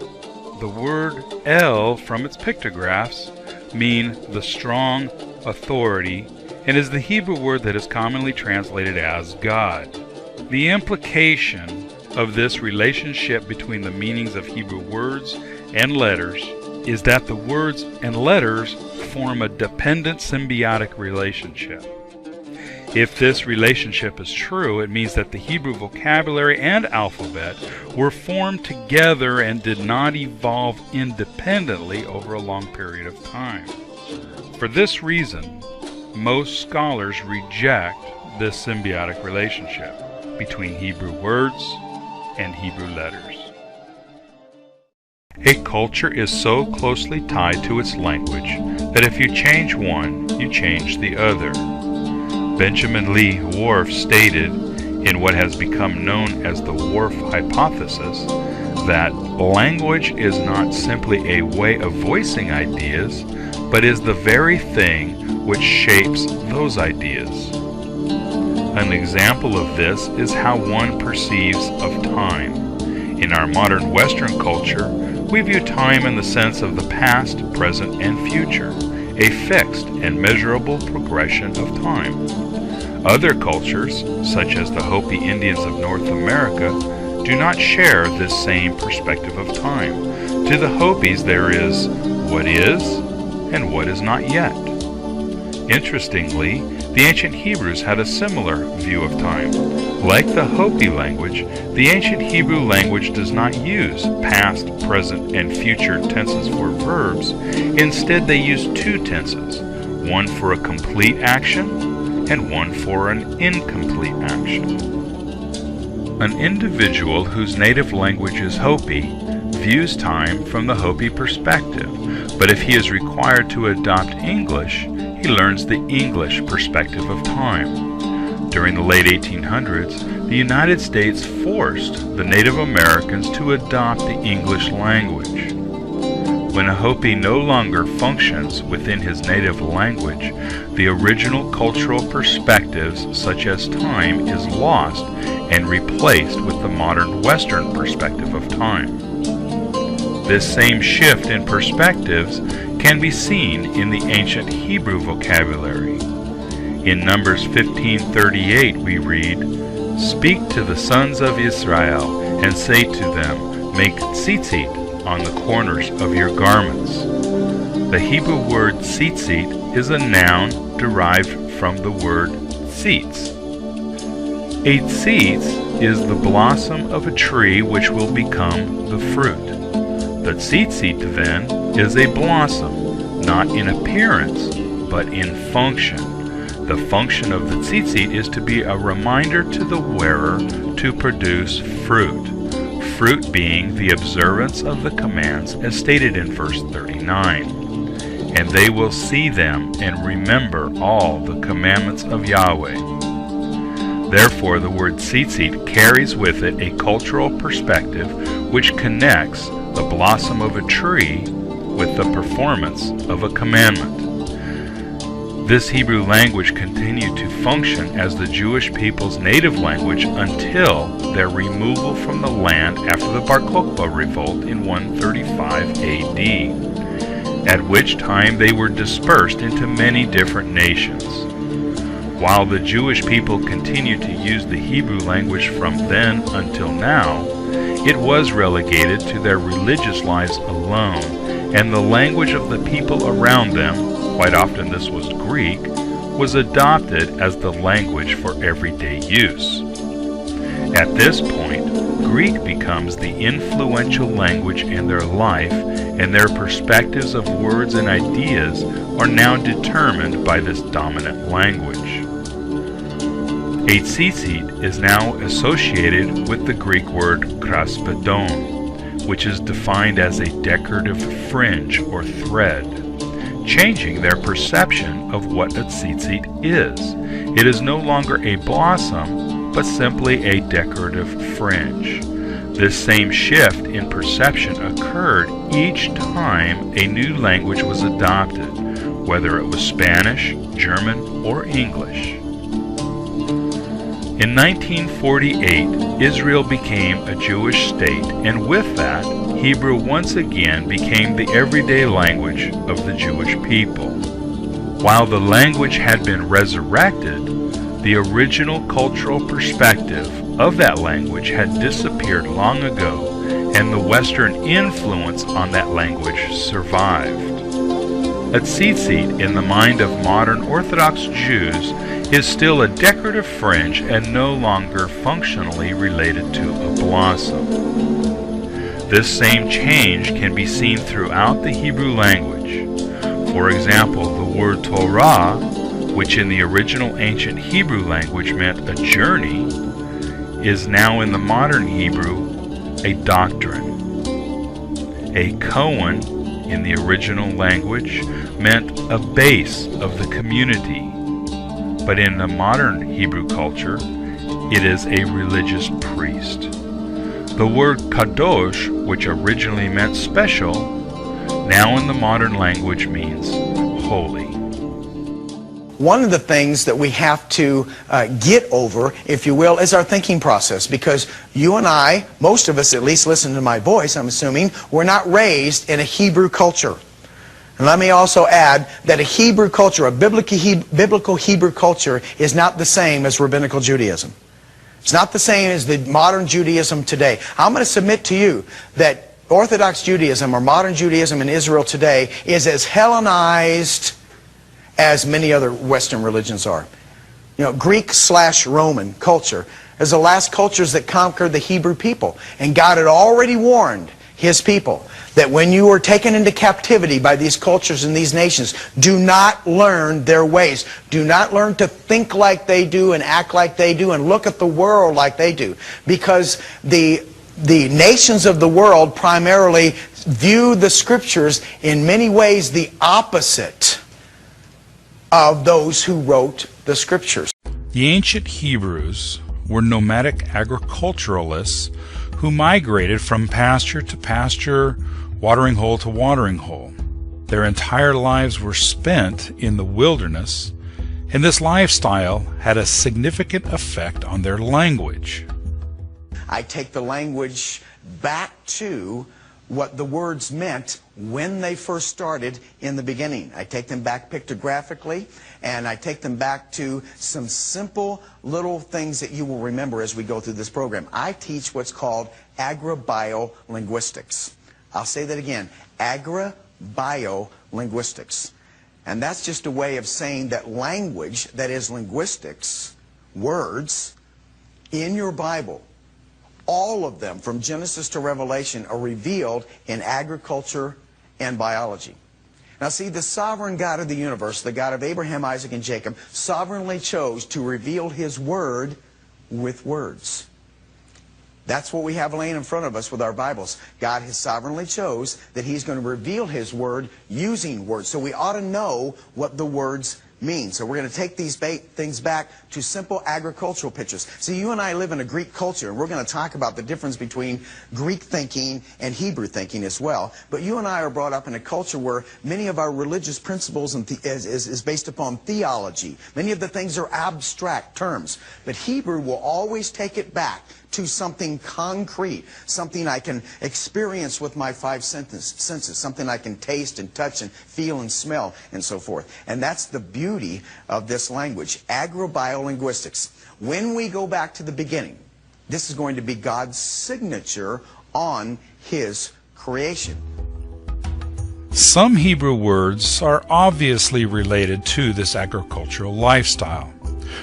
The word El from its pictographs mean the strong authority and is the Hebrew word that is commonly translated as God. The implication of this relationship between the meanings of Hebrew words and letters is that the words and letters form a dependent symbiotic relationship. If this relationship is true, it means that the Hebrew vocabulary and alphabet were formed together and did not evolve independently over a long period of time. For this reason, most scholars reject this symbiotic relationship between Hebrew words and Hebrew letters. A culture is so closely tied to its language that if you change one, you change the other. Benjamin Lee Whorf stated in what has become known as the Whorf hypothesis that language is not simply a way of voicing ideas, but is the very thing which shapes those ideas. An example of this is how one perceives of time. In our modern Western culture, we view time in the sense of the past, present, and future, a fixed and measurable progression of time. Other cultures, such as the Hopi Indians of North America, do not share this same perspective of time. To the Hopis, there is what is and what is not yet. Interestingly, the ancient Hebrews had a similar view of time. Like the Hopi language, the ancient Hebrew language does not use past, present, and future tenses for verbs. Instead, they use two tenses, one for a complete action and one for an incomplete action. An individual whose native language is Hopi views time from the Hopi perspective, but if he is required to adopt English, he learns the English perspective of time. During the late 1800s, the United States forced the Native Americans to adopt the English language. When a Hopi no longer functions within his native language, the original cultural perspectives such as time is lost and replaced with the modern Western perspective of time. This same shift in perspectives can be seen in the ancient Hebrew vocabulary. In Numbers 15:38 we read, "Speak to the sons of Israel, and say to them, make tzitzit on the corners of your garments." The Hebrew word tzitzit is a noun derived from the word tzitz. A tzitz is the blossom of a tree which will become the fruit. The tzitzit, then, is a blossom, not in appearance, but in function. The function of the tzitzit is to be a reminder to the wearer to produce fruit, fruit being the observance of the commands as stated in verse 39. "And they will see them and remember all the commandments of Yahweh." Therefore, the word tzitzit carries with it a cultural perspective which connects the blossom of a tree with the performance of a commandment. This Hebrew language continued to function as the Jewish people's native language until their removal from the land after the Bar Kokhba revolt in 135 AD, at which time they were dispersed into many different nations. While the Jewish people continued to use the Hebrew language from then until now, it was relegated to their religious lives alone, and the language of the people around them, quite often this was Greek, was adopted as the language for everyday use. At this point, Greek becomes the influential language in their life, and their perspectives of words and ideas are now determined by this dominant language. A tzitzit is now associated with the Greek word kraspedon, which is defined as a decorative fringe or thread, changing their perception of what a tzitzit is. It is no longer a blossom, but simply a decorative fringe. This same shift in perception occurred each time a new language was adopted, whether it was Spanish, German, or English. In 1948, Israel became a Jewish state, and with that, Hebrew once again became the everyday language of the Jewish people. While the language had been resurrected, the original cultural perspective of that language had disappeared long ago, and the Western influence on that language survived. A tzitzit, in the mind of modern Orthodox Jews, is still a decorative fringe and no longer functionally related to a blossom. This same change can be seen throughout the Hebrew language. For example, the word Torah, which in the original ancient Hebrew language meant a journey, is now in the modern Hebrew a doctrine. A kohen in the original language meant a base of the community, but in the modern Hebrew culture, it is a religious priest. The word kadosh, which originally meant special, now in the modern language means holy. One of the things that we have to get over, if you will, is our thinking process, because you and I, most of us at least listen to my voice, I'm assuming, were not raised in a Hebrew culture. And let me also add that a Hebrew culture, a biblical Hebrew culture, is not the same as rabbinical Judaism. It's not the same as the modern Judaism today. I'm going to submit to you that Orthodox Judaism or modern Judaism in Israel today is as Hellenized as many other Western religions are. You know, Greek/Roman culture is the last cultures that conquered the Hebrew people. And God had already warned His people that when you are taken into captivity by these cultures and these nations, do not learn their ways. Do not learn to think like they do and act like they do and look at the world like they do. Because the nations of the world primarily view the Scriptures in many ways the opposite of those who wrote the Scriptures. The ancient Hebrews were nomadic agriculturalists who migrated from pasture to pasture, watering hole to watering hole. Their entire lives were spent in the wilderness, and this lifestyle had a significant effect on their language. I take the language back to what the words meant when they first started in the beginning. I take them back pictographically, and I take them back to some simple little things that you will remember as we go through this program. I teach what's called agrobiolinguistics. I'll say that again, agrobiolinguistics. And that's just a way of saying that language, that is linguistics, words, in your Bible, all of them, from Genesis to Revelation, are revealed in agriculture and biology. Now see, the sovereign God of the universe, the God of Abraham, Isaac, and Jacob, sovereignly chose to reveal His Word with words. That's what we have laying in front of us with our Bibles. God has sovereignly chose that He's going to reveal His Word using words. So we ought to know what the words mean. So we're going to take these things back to simple agricultural pictures. See, you and I live in a Greek culture, and we're going to talk about the difference between Greek thinking and Hebrew thinking as well. But you and I are brought up in a culture where many of our religious principles is based upon theology. Many of the things are abstract terms. But Hebrew will always take it back to something concrete, something I can experience with my five senses, something I can taste and touch and feel and smell and so forth. And that's the beauty of this language, agrobiolinguistics. When we go back to the beginning, this is going to be God's signature on His creation. Some Hebrew words are obviously related to this agricultural lifestyle.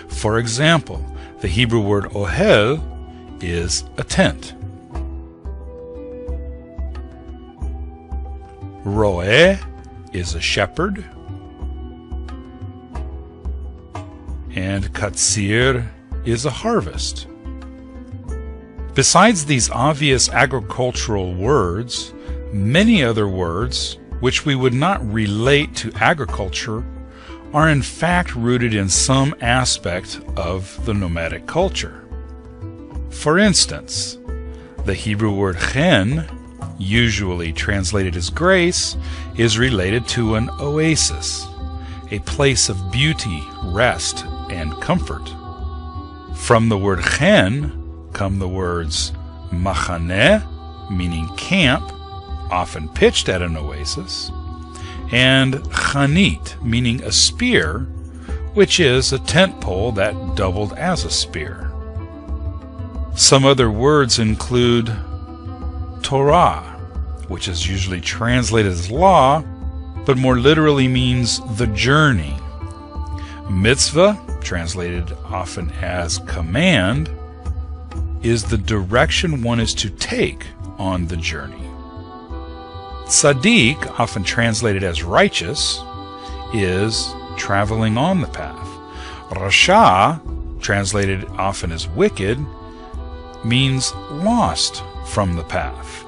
For example, the Hebrew word ohel is a tent. Roeh is a shepherd. And katsir is a harvest. Besides these obvious agricultural words, many other words, which we would not relate to agriculture, are in fact rooted in some aspect of the nomadic culture. For instance, the Hebrew word chen, usually translated as grace, is related to an oasis, a place of beauty, rest, and comfort. From the word chen come the words machaneh, meaning camp, often pitched at an oasis, and chanit, meaning a spear, which is a tent pole that doubled as a spear. Some other words include Torah, which is usually translated as law, but more literally means the journey. Mitzvah, translated often as command, is the direction one is to take on the journey. Tzaddik, often translated as righteous, is traveling on the path. Rasha, translated often as wicked, means lost from the path.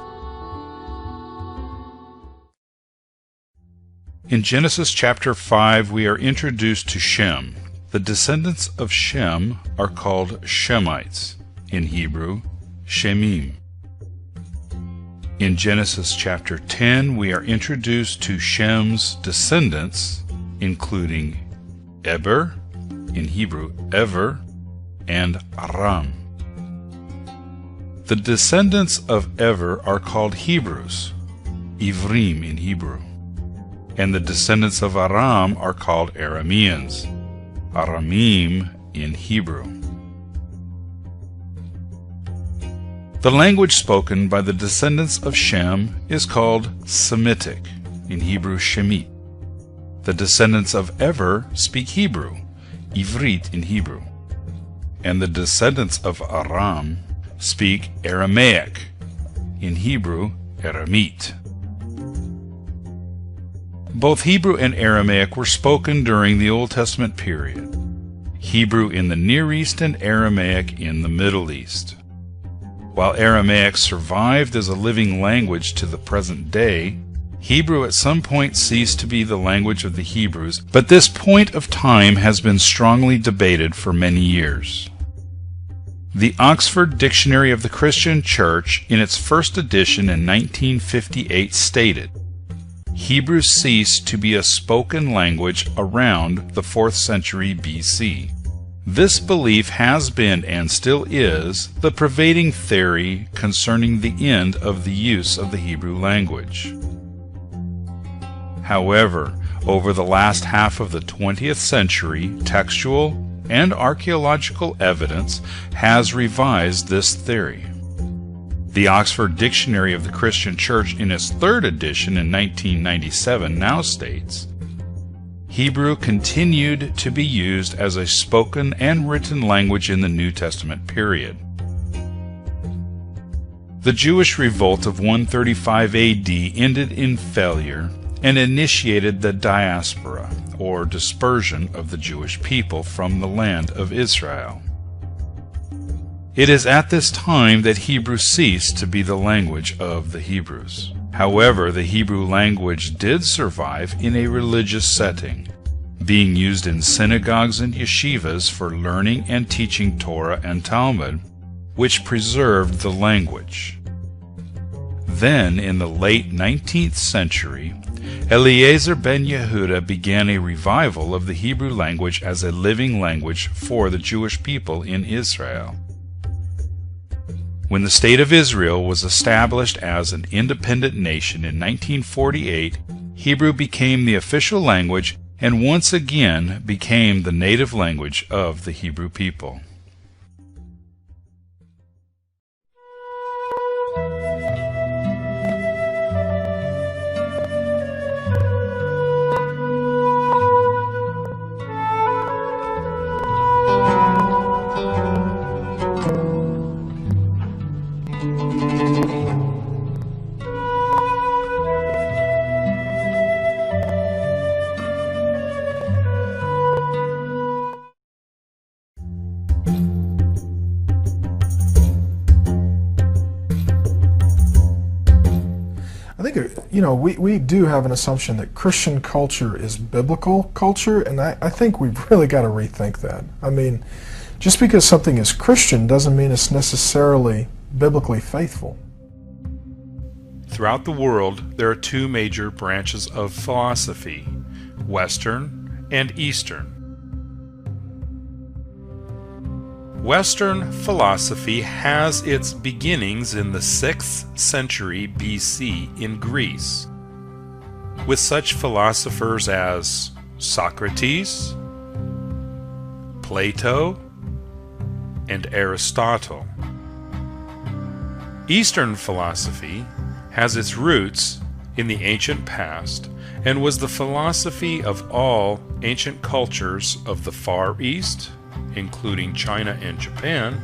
In Genesis chapter 5, we are introduced to Shem. The descendants of Shem are called Shemites, in Hebrew, Shemim. In Genesis chapter 10, we are introduced to Shem's descendants, including Eber, in Hebrew, Ever, and Aram. The descendants of Ever are called Hebrews, Ivrim in Hebrew, and the descendants of Aram are called Arameans, Aramim in Hebrew. The language spoken by the descendants of Shem is called Semitic, in Hebrew Shemit. The descendants of Ever speak Hebrew, Ivrit in Hebrew, and the descendants of Aram speak Aramaic, in Hebrew, Aramite. Both Hebrew and Aramaic were spoken during the Old Testament period, Hebrew in the Near East and Aramaic in the Middle East. While Aramaic survived as a living language to the present day, Hebrew at some point ceased to be the language of the Hebrews, but this point of time has been strongly debated for many years. The Oxford Dictionary of the Christian Church, in its first edition in 1958, stated, Hebrew ceased to be a spoken language around the 4th century BC. This belief has been and still is the pervading theory concerning the end of the use of the Hebrew language. However, over the last half of the 20th century, textual and archaeological evidence has revised this theory. The Oxford Dictionary of the Christian Church in its third edition in 1997 now states, Hebrew continued to be used as a spoken and written language in the New Testament period. The Jewish revolt of 135 AD ended in failure and initiated the diaspora, or dispersion of the Jewish people from the land of Israel. It is at this time that Hebrew ceased to be the language of the Hebrews. However, the Hebrew language did survive in a religious setting, being used in synagogues and yeshivas for learning and teaching Torah and Talmud, which preserved the language. Then, in the late 19th century, Eliezer ben Yehuda began a revival of the Hebrew language as a living language for the Jewish people in Israel. When the State of Israel was established as an independent nation in 1948, Hebrew became the official language and once again became the native language of the Hebrew people. We do have an assumption that Christian culture is biblical culture, and I think we've really got to rethink that. I mean, just because something is Christian doesn't mean it's necessarily biblically faithful. Throughout the world, there are two major branches of philosophy, Western and Eastern. Western philosophy has its beginnings in the 6th century BC in Greece, with such philosophers as Socrates, Plato, and Aristotle. Eastern philosophy has its roots in the ancient past and was the philosophy of all ancient cultures of the Far East, including China and Japan,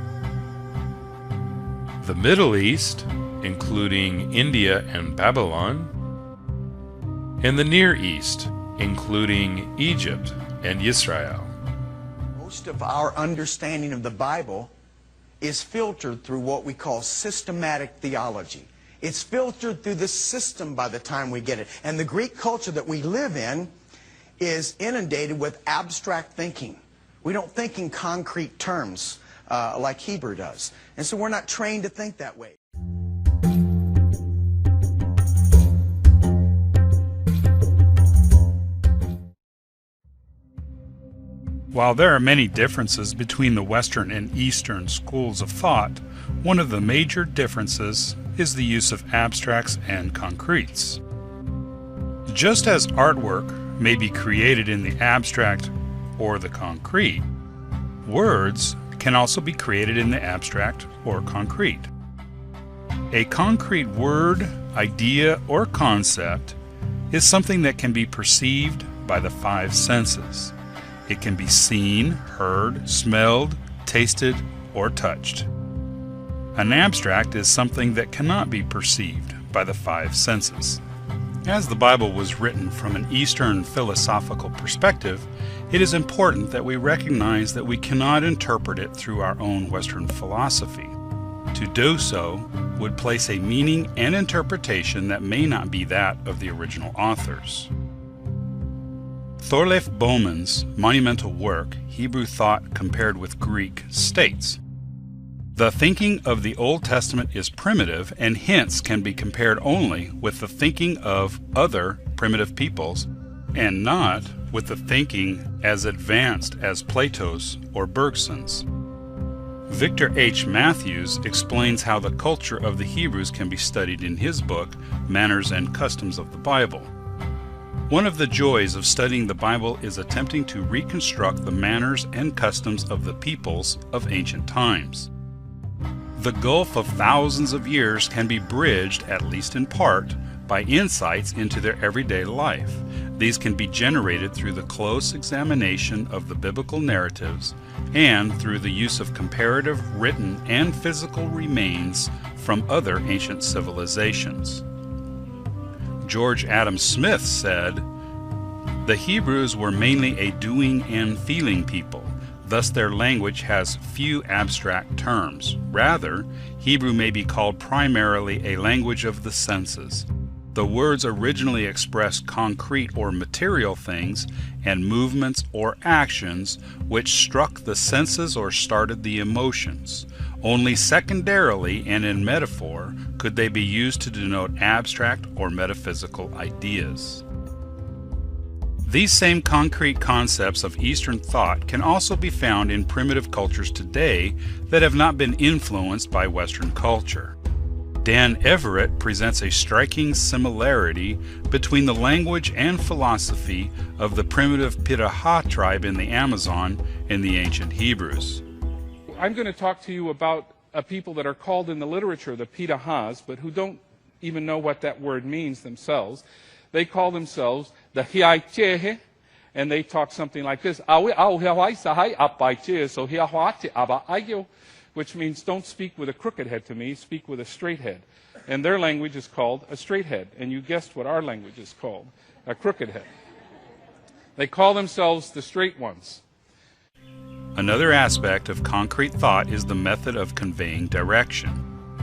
the Middle East, including India and Babylon, and the Near East, including Egypt and Israel. Most of our understanding of the Bible is filtered through what we call systematic theology. It's filtered through the system by the time we get it. And the Greek culture that we live in is inundated with abstract thinking. We don't think in concrete terms like Hebrew does. And so we're not trained to think that way. While there are many differences between the Western and Eastern schools of thought, one of the major differences is the use of abstracts and concretes. Just as artwork may be created in the abstract or the concrete, words can also be created in the abstract or concrete. A concrete word, idea, or concept is something that can be perceived by the 5 senses. It can be seen, heard, smelled, tasted, or touched. An abstract is something that cannot be perceived by the 5 senses. As the Bible was written from an Eastern philosophical perspective, it is important that we recognize that we cannot interpret it through our own Western philosophy. To do so would place a meaning and interpretation that may not be that of the original authors. Thorleif Bowman's monumental work, Hebrew Thought Compared with Greek, states, "The thinking of the Old Testament is primitive and hence can be compared only with the thinking of other primitive peoples and not with the thinking as advanced as Plato's or Bergson's. Victor H. Matthews explains how the culture of the Hebrews can be studied in his book, Manners and Customs of the Bible. One of the joys of studying the Bible is attempting to reconstruct the manners and customs of the peoples of ancient times. The gulf of thousands of years can be bridged, at least in part, by insights into their everyday life. These can be generated through the close examination of the biblical narratives and through the use of comparative written and physical remains from other ancient civilizations. George Adam Smith said, "The Hebrews were mainly a doing and feeling people. Thus their language has few abstract terms. Rather, Hebrew may be called primarily a language of the senses. The words originally expressed concrete or material things and movements or actions which struck the senses or started the emotions. Only secondarily and in metaphor could they be used to denote abstract or metaphysical ideas." These same concrete concepts of Eastern thought can also be found in primitive cultures today that have not been influenced by Western culture. Dan Everett presents a striking similarity between the language and philosophy of the primitive Piraha tribe in the Amazon and the ancient Hebrews. I'm going to talk to you about a people that are called in the literature the Pirahas, but who don't even know what that word means themselves. They call themselves the Hiaichehe, and they talk something like this, which means don't speak with a crooked head to me, speak with a straight head. And their language is called a straight head, and you guessed what our language is called, a crooked head. They call themselves the straight ones. Another aspect of concrete thought is the method of conveying direction.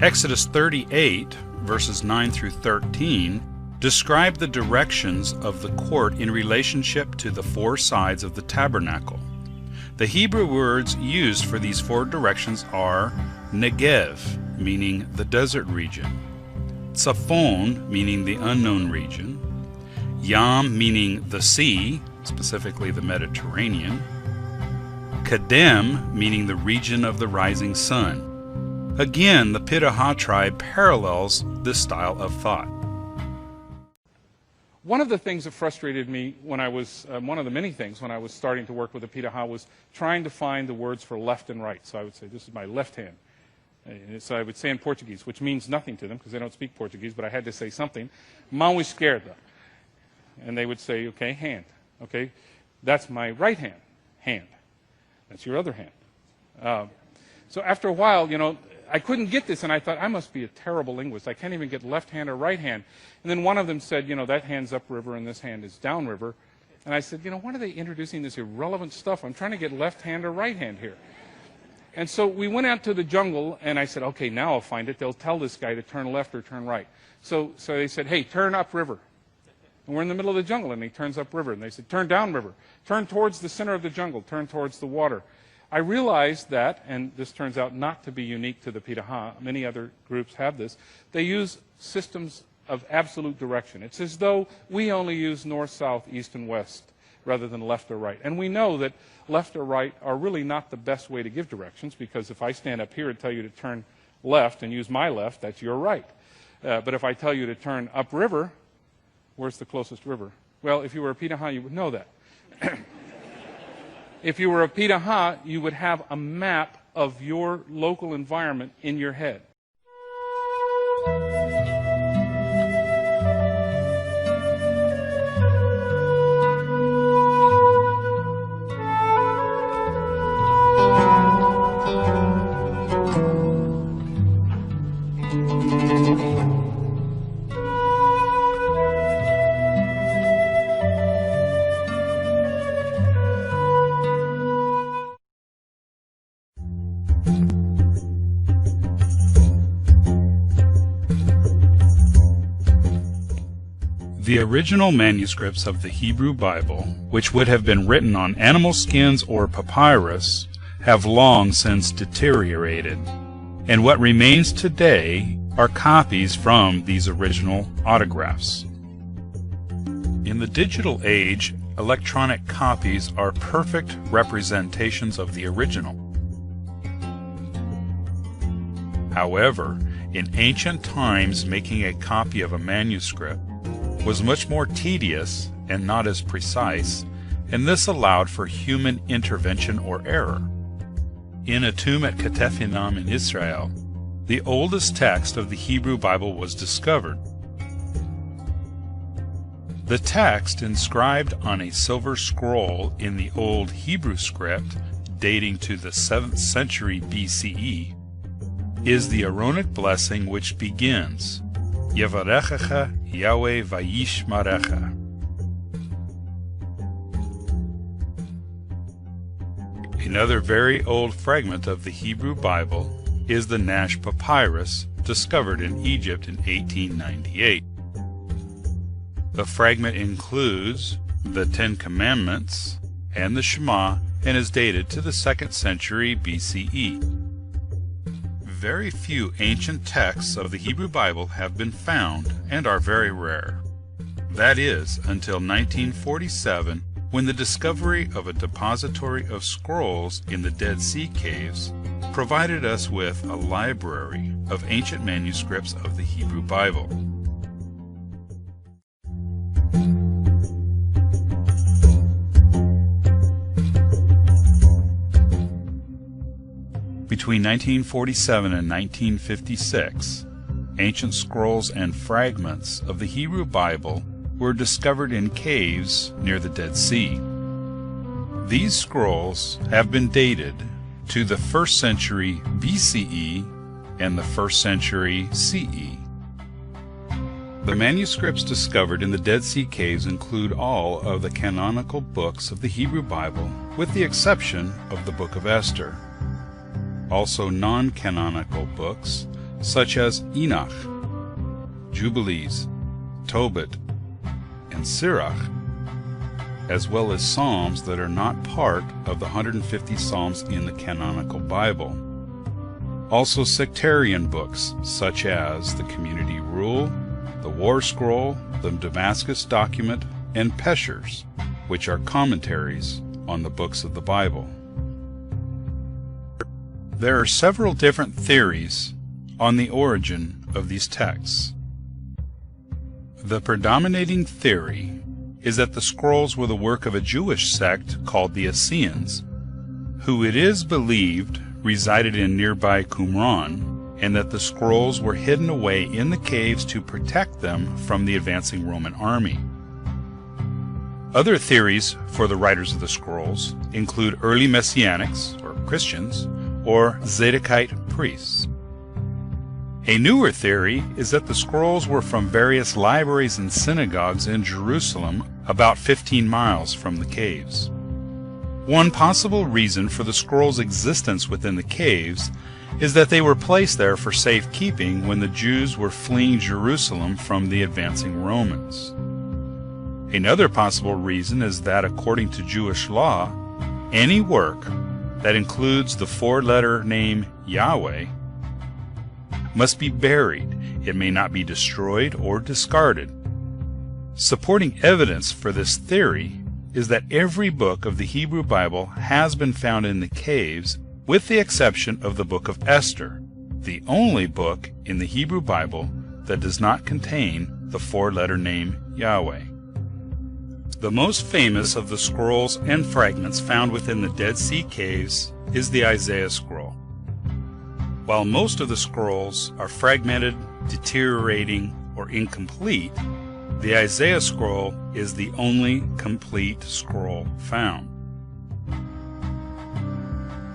Exodus 38, verses 9 through 13, describe the directions of the court in relationship to the four sides of the tabernacle. The Hebrew words used for these four directions are Negev, meaning the desert region, Tzafon, meaning the unknown region, Yam, meaning the sea, specifically the Mediterranean, Kedem, meaning the region of the rising sun. Again, the Piraha tribe parallels this style of thought. One of the things that frustrated me when I was, one of the many things when I was starting to work with the Piraha was trying to find the words for left and right. So I would say, this is my left hand. So I would say in Portuguese, which means nothing to them because they don't speak Portuguese, but I had to say something. Mão esquerda. And they would say, okay, hand. Okay, that's my right hand. Hand. That's your other hand. So after a while, you know, I couldn't get this, and I thought, I must be a terrible linguist. I can't even get left hand or right hand. And then one of them said, you know, that hand's upriver and this hand is downriver. And I said, you know, why are they introducing this irrelevant stuff? I'm trying to get left hand or right hand here. And so we went out to the jungle, and I said, okay, now I'll find it. They'll tell this guy to turn left or turn right. So they said, hey, turn upriver. And we're in the middle of the jungle, and he turns upriver. And they said, turn downriver. Turn towards the center of the jungle. Turn towards the water. I realized that, and this turns out not to be unique to the Piraha, many other groups have this, they use systems of absolute direction. It's as though we only use north, south, east, and west rather than left or right. And we know that left or right are really not the best way to give directions, because if I stand up here and tell you to turn left and use my left, that's your right. But if I tell you to turn upriver, where's the closest river? Well, if you were a Piraha, you would know that. If you were a Piraha, you would have a map of your local environment in your head. The original manuscripts of the Hebrew Bible, which would have been written on animal skins or papyrus, have long since deteriorated, and what remains today are copies from these original autographs. In the digital age, electronic copies are perfect representations of the original. However, in ancient times, making a copy of a manuscript was much more tedious and not as precise, and this allowed for human intervention or error. In a tomb at Ketephinam in Israel, the oldest text of the Hebrew Bible was discovered. The text, inscribed on a silver scroll in the Old Hebrew script, dating to the 7th century BCE, is the Aaronic blessing which begins, Yevarechecha Yahweh Vayishmarecha. Another very old fragment of the Hebrew Bible is the Nash Papyrus, discovered in Egypt in 1898. The fragment includes the Ten Commandments and the Shema and is dated to the 2nd century BCE. Very few ancient texts of the Hebrew Bible have been found and are very rare. That is, until 1947, when the discovery of a depository of scrolls in the Dead Sea Caves provided us with a library of ancient manuscripts of the Hebrew Bible. Between 1947 and 1956, ancient scrolls and fragments of the Hebrew Bible were discovered in caves near the Dead Sea. These scrolls have been dated to the 1st century BCE and the 1st century CE. The manuscripts discovered in the Dead Sea Caves include all of the canonical books of the Hebrew Bible, with the exception of the Book of Esther. Also non-canonical books such as Enoch, Jubilees, Tobit, and Sirach, as well as Psalms that are not part of the 150 Psalms in the canonical Bible. Also sectarian books such as the Community Rule, the War Scroll, the Damascus Document, and Peshers, which are commentaries on the books of the Bible. There are several different theories on the origin of these texts. The predominating theory is that the scrolls were the work of a Jewish sect called the Essenes, who it is believed resided in nearby Qumran, and that the scrolls were hidden away in the caves to protect them from the advancing Roman army. Other theories for the writers of the scrolls include early Messianics, or Christians, or Zadokite priests. A newer theory is that the scrolls were from various libraries and synagogues in Jerusalem, about 15 miles from the caves. One possible reason for the scrolls' existence within the caves is that they were placed there for safekeeping when the Jews were fleeing Jerusalem from the advancing Romans. Another possible reason is that, according to Jewish law, any work that includes the 4-letter name Yahweh must be buried. It may not be destroyed or discarded. Supporting evidence for this theory is that every book of the Hebrew Bible has been found in the caves, with the exception of the book of Esther, the only book in the Hebrew Bible that does not contain the 4-letter name Yahweh. The most famous of the scrolls and fragments found within the Dead Sea Caves is the Isaiah scroll. While most of the scrolls are fragmented, deteriorating, or incomplete, the Isaiah scroll is the only complete scroll found.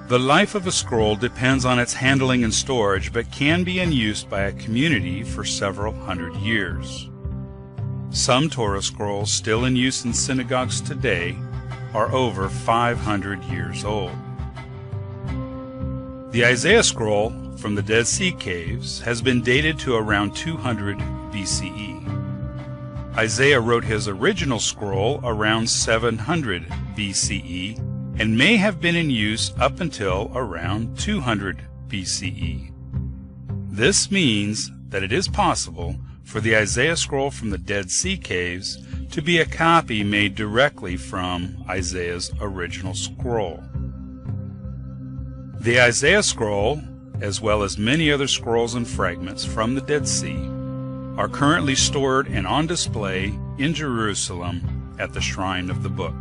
The life of a scroll depends on its handling and storage, but can be in use by a community for several hundred years. Some Torah scrolls still in use in synagogues today are over 500 years old. The Isaiah scroll from the Dead Sea Caves has been dated to around 200 BCE. Isaiah wrote his original scroll around 700 BCE and may have been in use up until around 200 BCE. This means that it is possible for the Isaiah scroll from the Dead Sea Caves to be a copy made directly from Isaiah's original scroll. The Isaiah scroll, as well as many other scrolls and fragments from the Dead Sea, are currently stored and on display in Jerusalem at the Shrine of the Book.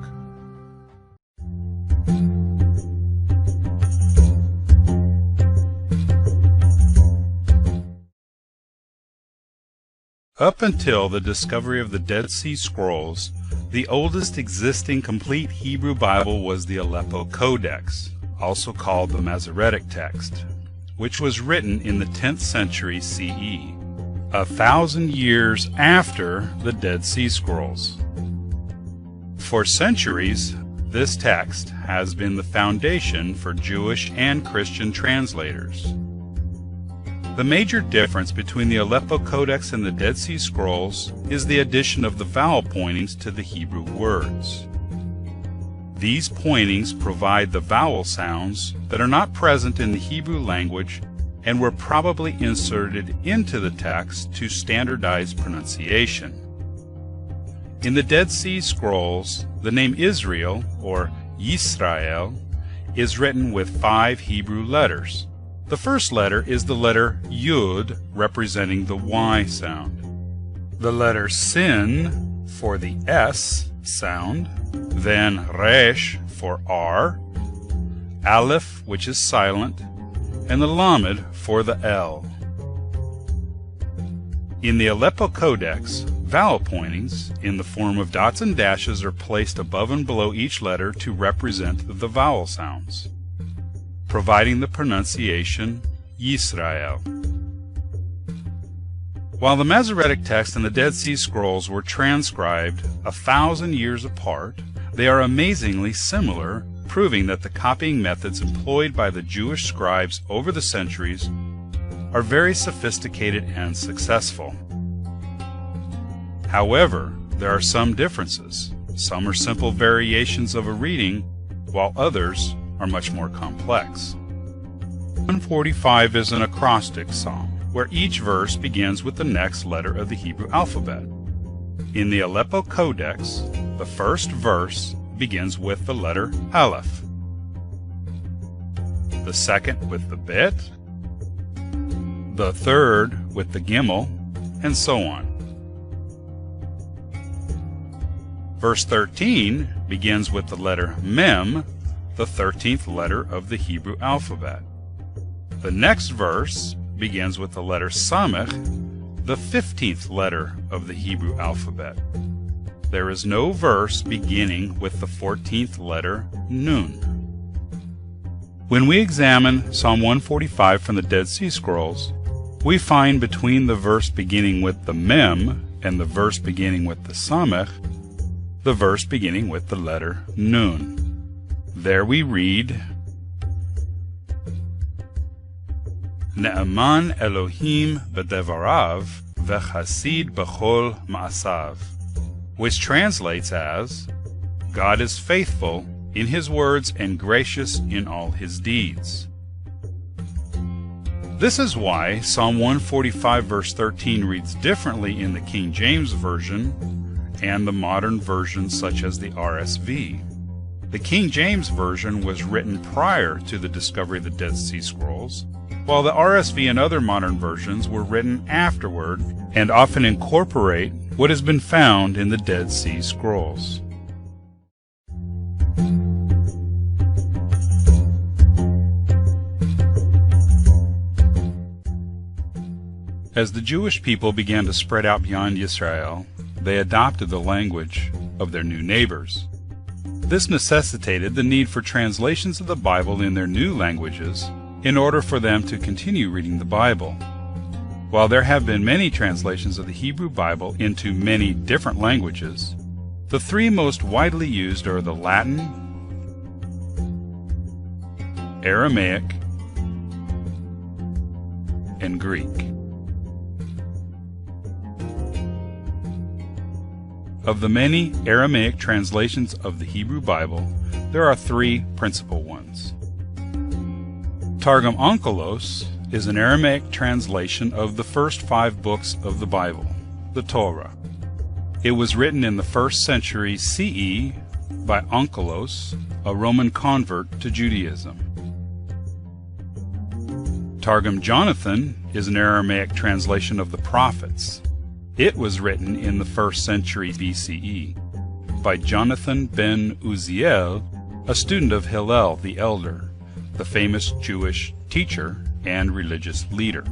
Up until the discovery of the Dead Sea Scrolls, the oldest existing complete Hebrew Bible was the Aleppo Codex, also called the Masoretic text, which was written in the 10th century CE, 1,000 years after the Dead Sea Scrolls. For centuries, this text has been the foundation for Jewish and Christian translators. The major difference between the Aleppo Codex and the Dead Sea Scrolls is the addition of the vowel pointings to the Hebrew words. These pointings provide the vowel sounds that are not present in the Hebrew language and were probably inserted into the text to standardize pronunciation. In the Dead Sea Scrolls, the name Israel, or Yisrael, is written with 5 Hebrew letters. The first letter is the letter Yud, representing the Y sound. The letter Sin for the S sound, then Resh for R, Aleph, which is silent, and the Lamed for the L. In the Aleppo Codex, vowel pointings in the form of dots and dashes are placed above and below each letter to represent the vowel sounds, providing the pronunciation Yisrael. While the Masoretic text and the Dead Sea Scrolls were transcribed 1,000 years apart, they are amazingly similar, proving that the copying methods employed by the Jewish scribes over the centuries are very sophisticated and successful. However, there are some differences. Some are simple variations of a reading, while others are much more complex. 145 is an acrostic psalm, where each verse begins with the next letter of the Hebrew alphabet. In the Aleppo Codex, the first verse begins with the letter Aleph, the second with the Bet, the third with the Gimel, and so on. Verse 13 begins with the letter Mem, the 13th letter of the Hebrew alphabet. The next verse begins with the letter Samech, the 15th letter of the Hebrew alphabet. There is no verse beginning with the 14th letter Nun. When we examine Psalm 145 from the Dead Sea Scrolls, we find between the verse beginning with the Mem and the verse beginning with the Samech, the verse beginning with the letter Nun. There we read, Ne'eman Elohim b'devarav v'chasid b'chol ma'asav, which translates as, God is faithful in his words and gracious in all his deeds. This is why Psalm 145 verse 13 reads differently in the King James Version and the modern versions such as the RSV. The King James Version was written prior to the discovery of the Dead Sea Scrolls, while the RSV and other modern versions were written afterward and often incorporate what has been found in the Dead Sea Scrolls. As the Jewish people began to spread out beyond Israel, they adopted the language of their new neighbors. This necessitated the need for translations of the Bible in their new languages in order for them to continue reading the Bible. While there have been many translations of the Hebrew Bible into many different languages, the 3 most widely used are the Latin, Aramaic, and Greek. Of the many Aramaic translations of the Hebrew Bible, there are 3 principal ones. Targum Onkelos is an Aramaic translation of the first 5 books of the Bible, the Torah. It was written in the 1st century CE by Onkelos, a Roman convert to Judaism. Targum Jonathan is an Aramaic translation of the prophets. It was written in the 1st century BCE by Jonathan ben Uziel, a student of Hillel the Elder, the famous Jewish teacher and religious leader.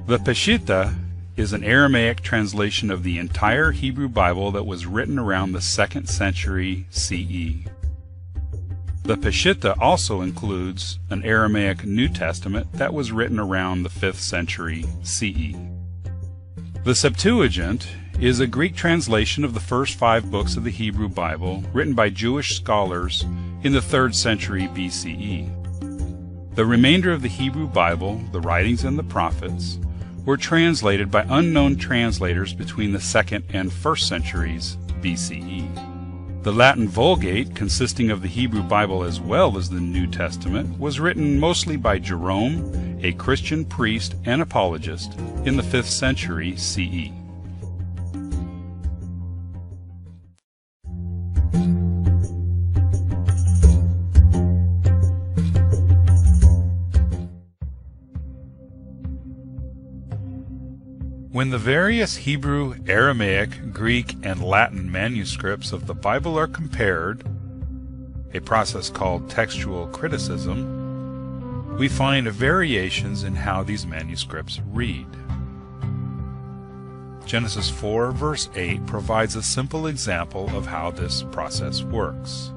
The Peshitta is an Aramaic translation of the entire Hebrew Bible that was written around the 2nd century CE. The Peshitta also includes an Aramaic New Testament that was written around the 5th century CE. The Septuagint is a Greek translation of the first 5 books of the Hebrew Bible written by Jewish scholars in the 3rd century BCE. The remainder of the Hebrew Bible, the writings and the prophets, were translated by unknown translators between the 2nd and 1st centuries BCE. The Latin Vulgate, consisting of the Hebrew Bible as well as the New Testament, was written mostly by Jerome, a Christian priest and apologist, in the 5th century CE. When the various Hebrew, Aramaic, Greek, and Latin manuscripts of the Bible are compared, a process called textual criticism, we find variations in how these manuscripts read. Genesis 4 verse 8 provides a simple example of how this process works.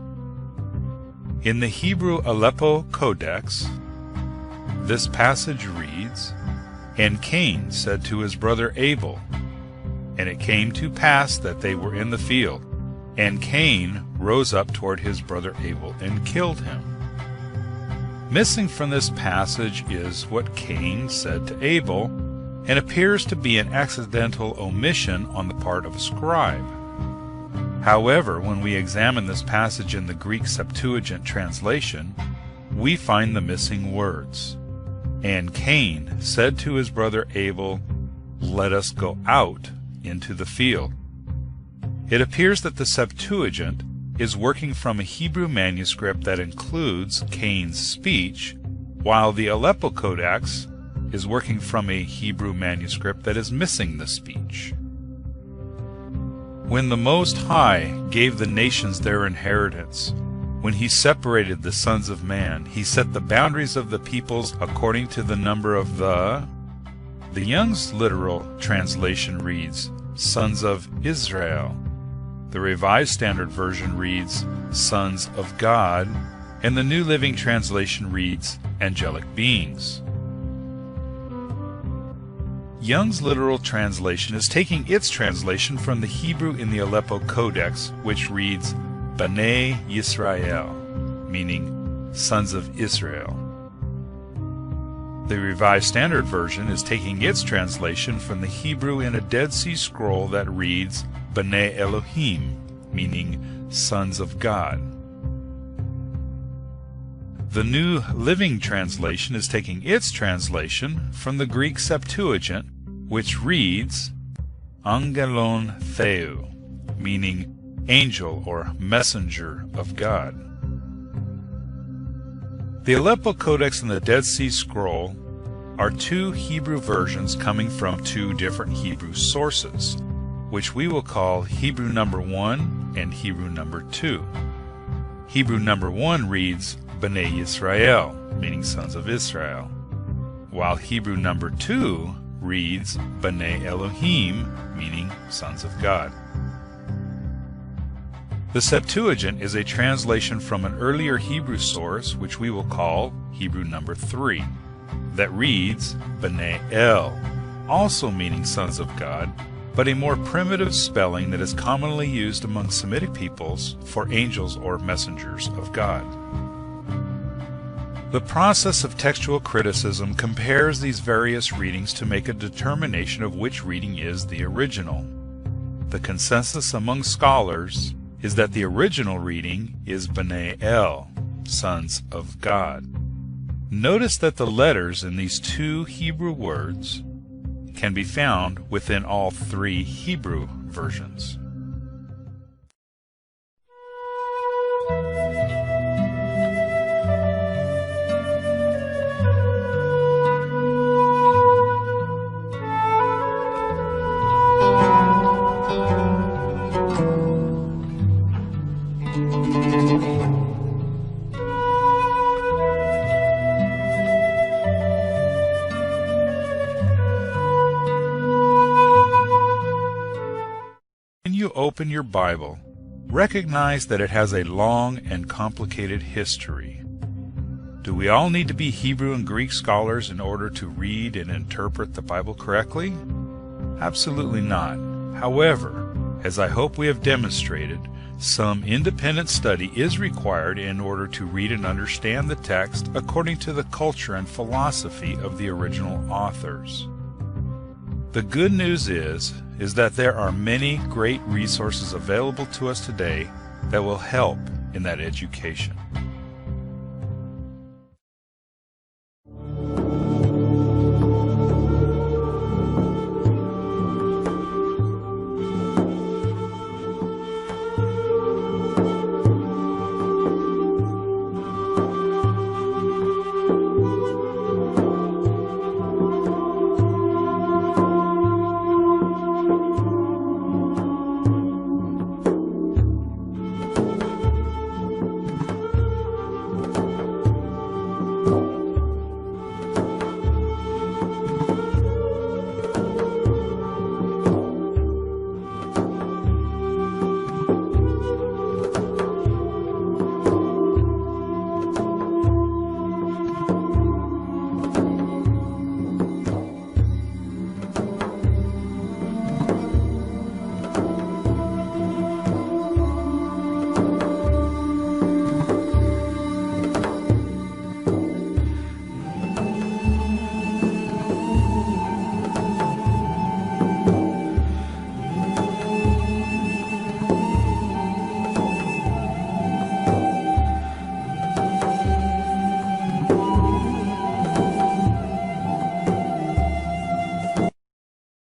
In the Hebrew Aleppo Codex, this passage reads, "And Cain said to his brother Abel, and it came to pass that they were in the field, and Cain rose up toward his brother Abel and killed him." Missing from this passage is what Cain said to Abel, and appears to be an accidental omission on the part of a scribe. However, when we examine this passage in the Greek Septuagint translation, we find the missing words. "And Cain said to his brother Abel, Let us go out into the field." It appears that the Septuagint is working from a Hebrew manuscript that includes Cain's speech, while the Aleppo Codex is working from a Hebrew manuscript that is missing the speech. When the Most High gave the nations their inheritance, when he separated the sons of man, he set the boundaries of the peoples according to the number of the Young's literal translation reads, "sons of Israel." The Revised Standard Version reads, "sons of God," and the New Living Translation reads, "angelic beings." Young's literal translation is taking its translation from the Hebrew in the Aleppo Codex, which reads, Bnei Yisrael, meaning sons of Israel. The Revised Standard Version is taking its translation from the Hebrew in a Dead Sea Scroll that reads Bnei Elohim, meaning sons of God. The New Living Translation is taking its translation from the Greek Septuagint, which reads Angelon Theou, meaning angel or messenger of God. The Aleppo Codex and the Dead Sea Scroll are 2 Hebrew versions coming from 2 different Hebrew sources, which we will call Hebrew number 1 and Hebrew number 2. Hebrew number 1 reads Bnei Yisrael, meaning sons of Israel, while Hebrew number 2 reads Bnei Elohim, meaning sons of God. The Septuagint is a translation from an earlier Hebrew source, which we will call Hebrew number 3, that reads Bnei El, also meaning sons of God, but a more primitive spelling that is commonly used among Semitic peoples for angels or messengers of God. The process of textual criticism compares these various readings to make a determination of which reading is the original. The consensus among scholars is that the original reading is Bnei El, sons of God. Notice that the letters in these 2 Hebrew words can be found within all 3 Hebrew versions. When you open your Bible, recognize that it has a long and complicated history. Do we all need to be Hebrew and Greek scholars in order to read and interpret the Bible correctly? Absolutely not. However, as I hope we have demonstrated, some independent study is required in order to read and understand the text according to the culture and philosophy of the original authors. The good news is that there are many great resources available to us today that will help in that education.